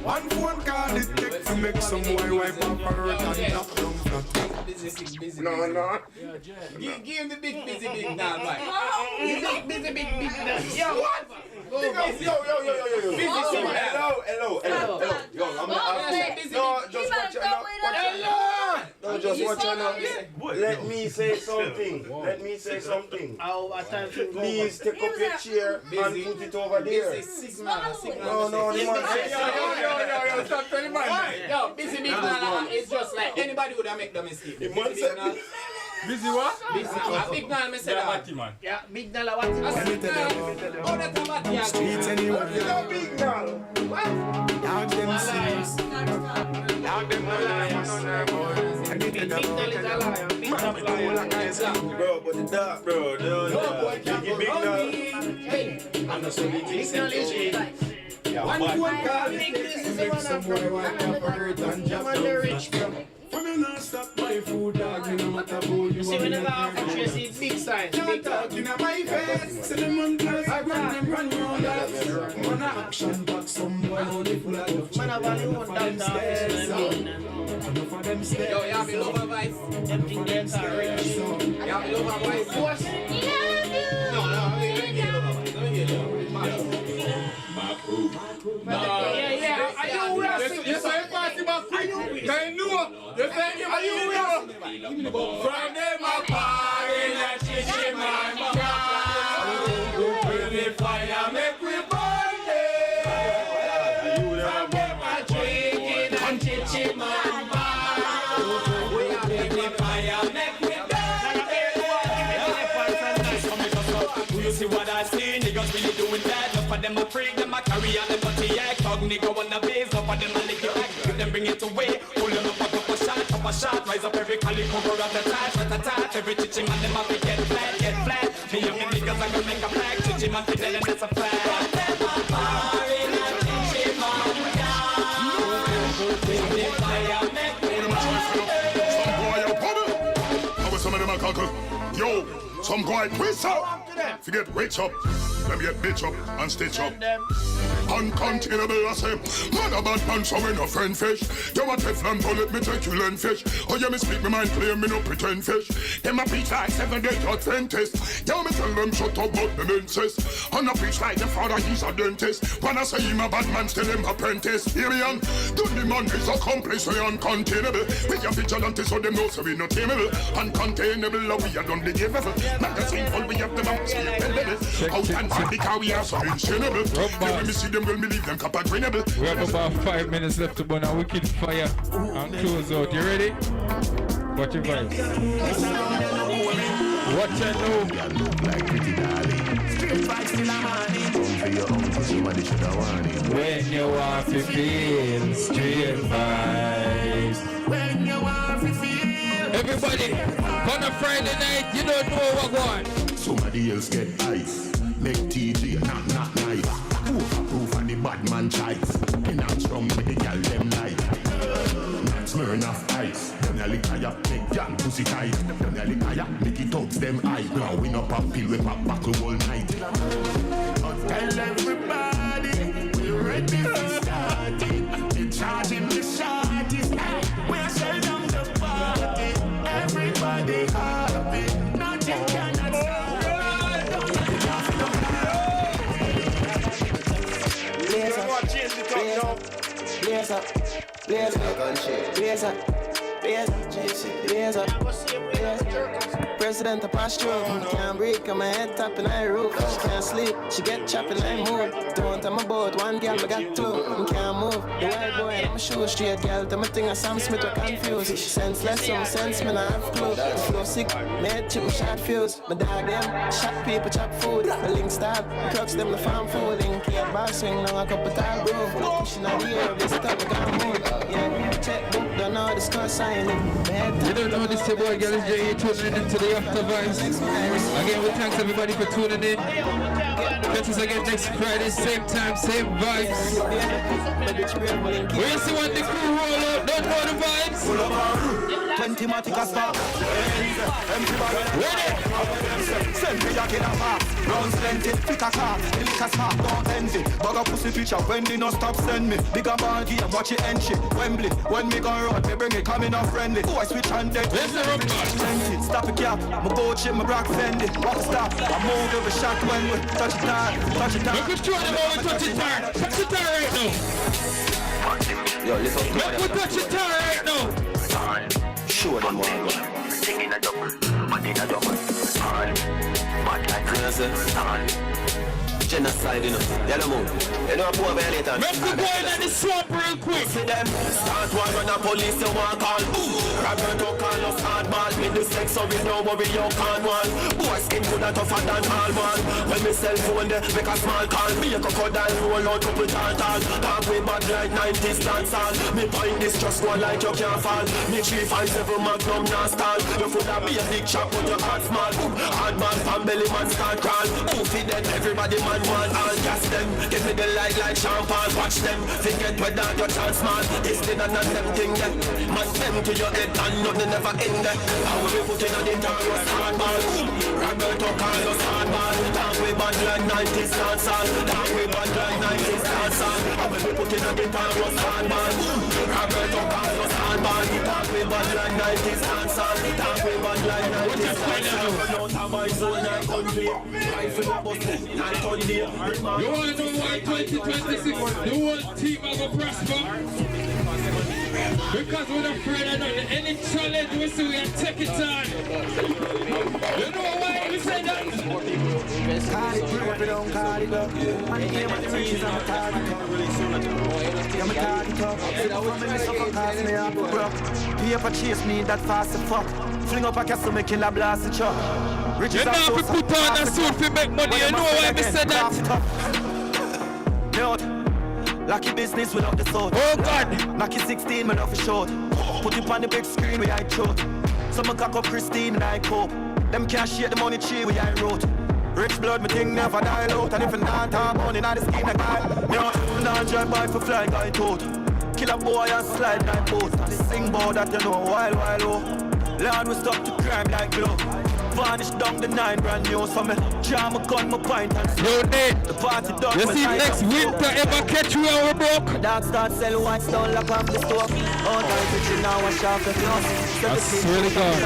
One phone call it take to make some boy wipe up her and knock down flat. No. Give him the big busy big now, Mike. Busy big now. Yo, what? Yo. Hello. Yo, I'm not. No, just watch out. Hello. No, just watch now. Let me say something. Let me say something. Please take up your chair and put it over there. No, the man. Yo, stop telling man. Yo, busy big man. It's just like anybody would have made the mistake. Busy what? Busy. A big man, me say that. Yeah, big dollar. What you want? Oh, that's a bad thing. Streets anyway. You know big dollar. What? Dog them serious. Dog them no liars. Big dollar is a liar. Big dollar is a liar. Bro, but the dog, bro. No, big dollar. Hey, I'm not so big dollar is one phone call, big business is one boy, one corporate and job rich, bro. When you not stop my food, dog, you no matter who you see when the law for you see big signs, big dog. You know my face, say them on close, I run them run round that. Man a action back, some boy only full of love. Man a value on that enough of them stairs. Yo, you have me Livevybz. Them thing them are rich. You have me Livevybz. Force. No, let me get Livevybz. Let me get Livevybz. Yeah. Are you racing? You say party back quick. Can you know? You say are you know? Friday my party, let's chichi man. With the fire, make we burn it. Friday my drinking and chichi man. With the fire, make we burn it. You see what I see, niggas really doing that. Enough of them a freak, them a carry on them body act. Dog nigga wanna base, enough of them a lick it back. Give them bring it away, pull them up a shot. Rise up every cali cover at the tat. Every chichi man them a be get flat. Me and me niggas a gonna make a black. Chichi man fi tell them that's a fact. Them a party like chichi man down. With the fire make me Some boy a bubble. How some of them a cockle? Yo, some boy twist up. Forget rich up. Them get bitch up and stitch up. Uncontainable, I say. Man a bad man, so we no friend fish. You a Teflon bullet, me take you learn fish. Oh yeah, me speak me mind clear, me no pretend fish. Them a preach like 7-day Adventist. Yo, me tell them shut up, but them insist. On a preach like the father, he's a dentist. When I say him a bad man, still him apprentice. Hear me on. Don't the man is accomplice, we uncontainable. We are vigilantes, so them know so we not tameable. Uncontainable, we are done the game level. Magazine full, we have the mouse, we have the level. Out and back, because we are so insanable. When me see them, will believe them, kappa drainable. We have about 5 minutes left to burn a wicked fire and close out. You ready? Watch your vibes. Watch your know. When you want to feel straight vibes. When you want to feel. Everybody, on a Friday night, you don't know what going. Somebody else get ice. Make TJ not nice. Proof and the bad man chives. In a strong with the girl them light. Not Smirnoff ice. Them a lick higher, make young pussy tight. Them a lick higher, make it up them eye. Now we no pop pill, we pop buckle all night. Tell everybody, we ready for starting. We charging the shorties. We're selling down the party. Everybody happy. Nothing cannot stop. Blaze up, President of Astro, can't breathe, got my head tapping on the roof. She can't sleep, she get chopping I move. Don't tell my boat, one girl, I got two. I can't move, the white boy, I'm a shoe straight girl. Tell me thing of Sam Smith, I confused. Senseless, some sense, me not have clue. The flow sick, me head chip, me shot fuse. My dog them, shot people, chop food. My link stab, clocks them, the farm food. Link here, bar swing, now I cup of tall groove. Pushing on the air, this time I can't move. Yeah, checkbook, don't know the score signing. You don't know this, your boy Gyalis Jay, tuning into the After Vibes. Again, we thanks everybody for tuning in. Catch us again next Friday, same time, same vibes. We'll see what the crew roll out, don't know the vibes. 20 Matica stop. Ready? Send me a kid a pass. Runs plenty, pick a car. The liquor spark, don't envy. Bag a pussy picture, when they no stop send me. Bigger ball game, watch it end shit. Wembley, when me go road, me bring it, coming off friendly. Oh, I switch and dead. Stop a cap, my boat shit, my rock fendi. Rock stop, I move every shot when we touch it hard, touch it hard. Make us show them how we touch it hard. Touch it hard right now. Yo, listen to Make we touch it hard right now. Show them Genocide, you know. Yellow moon. You know, poor violator. Make the boy in the swamp real quick. See them. Start one when the police you want call. Roberto Carlos hardball. Me do sex so we don't worry you can't one. Boy skin good and tougher than all one. When me cell phone there, make a small call. Me a crocodile roll out couple tall. Talk way bad like 90s dance all. Me point this just one like you can't fall. Me 357 magnum now stall. You could have be a big chop but your heart small. Hardball from belly man start crawl. Feed them everybody man. One all gas them, give me the light like champagne. Watch them, forget whether your chance man. This thing and them thing them. Man them to your head and nothing never end them. How we put in on the Taurus hardball. Roberto Carlos hardball. Talk we bad like 90s dancehall. Talk we bad like 90s dancehall. How we put in on the Taurus hardball. Roberto Carlos hardball. Talk we bad like 90s dancehall. Talk we bad like 90s dancehall. Run out of my zone like country. Rifle up busting like country. You want to know why 2026 the whole team are going to prosper? Because we're not afraid of nothing. Any challenge we see, we are take it on. You know why we say that? Call it proof, don't call it up. Man, the game of the riches, I'm a target up. I'm a target up. From me, suffer, cause me up, bro. Paper chase me that fast as fuck. Fling up a castle, make kill a blast the truck. You know if we put on a suit to make money, you know why we said that? No, lucky business without the sword. Oh God! Lucky 16, man off a short. Put it on the big screen where I throat. Someone cock up Christine and I cope. Them can't share the money tree where I wrote. Rich blood, me thing never die out. And if I'm not talk money, not the scheme like I. No, not drive by for flying guy toad. Kill a boy and slide like boat. Sing about that you know, while oh. Lord, we stop the crime like glow. Vanish down the 9 brand new. So me jam a gun, my pint and slow. The party done. You see next winter ever catch you and we broke? My dog start sell white stone lock off the stove. All time pitching now I sharp the nose. I swear to God.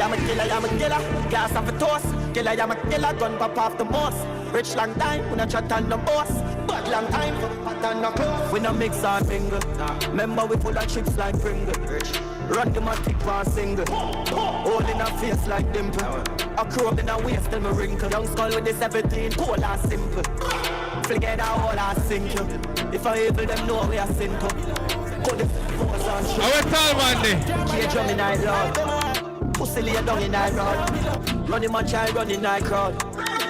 I'm a killer. Glass off a toast. Killer, I'm a killer. Gun pop off the most. Rich long time, when I chat on the boss. Bad long time, pat on the clothes. We no mix and mingle. Remember we full of chips like Pringle. Run them and kick one single. All in a face like dimple. A crowd in a waist till me wrinkle. Young skull with the 17, cool and simple. Forget how all I sink you. If I evil them know we are sin to. Put the force on show. I will tell man there. Cage drum in I lord. Pussy lay down in I rod. Running my child, running I crowd.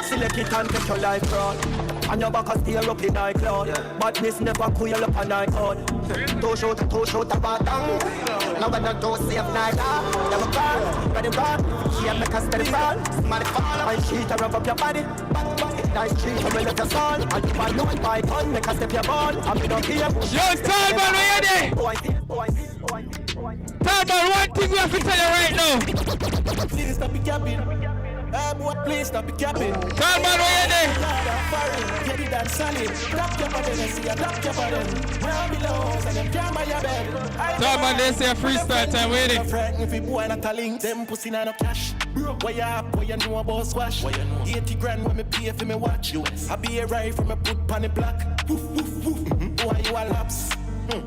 Select it and take your life fraud. And your back a steer up in I cloud. Badness never cool up on I code. Toe shoot a bottom. Now when I don't save night off. Never fall, ready run. She a make a steady fall. Somebody fall, I cheat and rub up your body. Nice treat, and we let your soul. And if I know it by gun, make a step your ball. And we don't care. Yo, Talman, where you there? Talman, one thing we have to tell you right now. Please stop the capping. Boy, please stop the capping. Talman, where you there? Get it and solid. Drop your body, let's see you drop your body. Round below, and them can't buy your bed. Talman, they say a freestyle time, where you there? If you boy not a link, them pussy not no cash. Why you up, why you know about squash? 80 grand when me pay for me watch. I be a ride from a put pan the block. Why you a laps?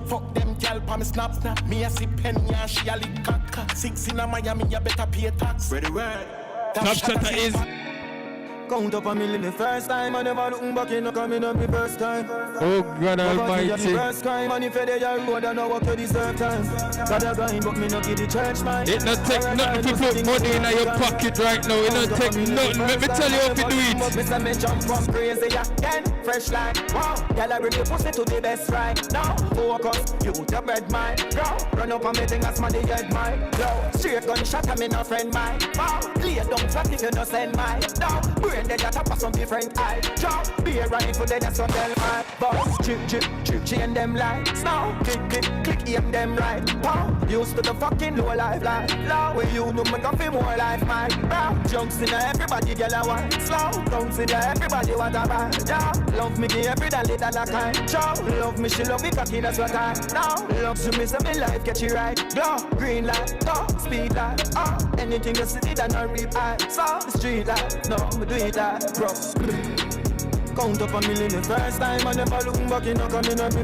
Fuck them gal pa me snap. Me a see penny and she a lick cock. 6 in a Miami, you better pay tax. Ready word. Top shutter is count up a million the first time. I never looking back in, no coming up the first time. Oh God Almighty. First time, and if you dey your road, I know what you deserve time. Got a grind, but me no give the church mine. It not take nothing to put money in your pocket right now. It not take nothing. Let me tell you how to do it. Mr. Me jump from crazy again. Fresh like wow. Girl, I bring your pussy to the best right now. Focus, you your bread mine. Go, run up on me thing as money get mine. Go, straight gunshot, I'm in a friend mine. Wow, lay down flat if you no send mine. Down, brain dead that up some different eye. Jump, be a rifle dead that's on them eye. Boss, chip, chain them lights. Now, click, aim them right. Pow, used to the fucking low life life. Low, where you know me got more life mine. Bow, jumps in everybody girl a want. Slow, bounce in everybody want a buy. Yeah, love me give every dollar that I can. Chow, love me she love me cocky that's what I now. Love to me so me life get you right. Glow, green light, go, speed light. Anything you see that I reap I. So, street light, no, me do it that. Bro. Count up a million the first time. I never look back in, no coming up me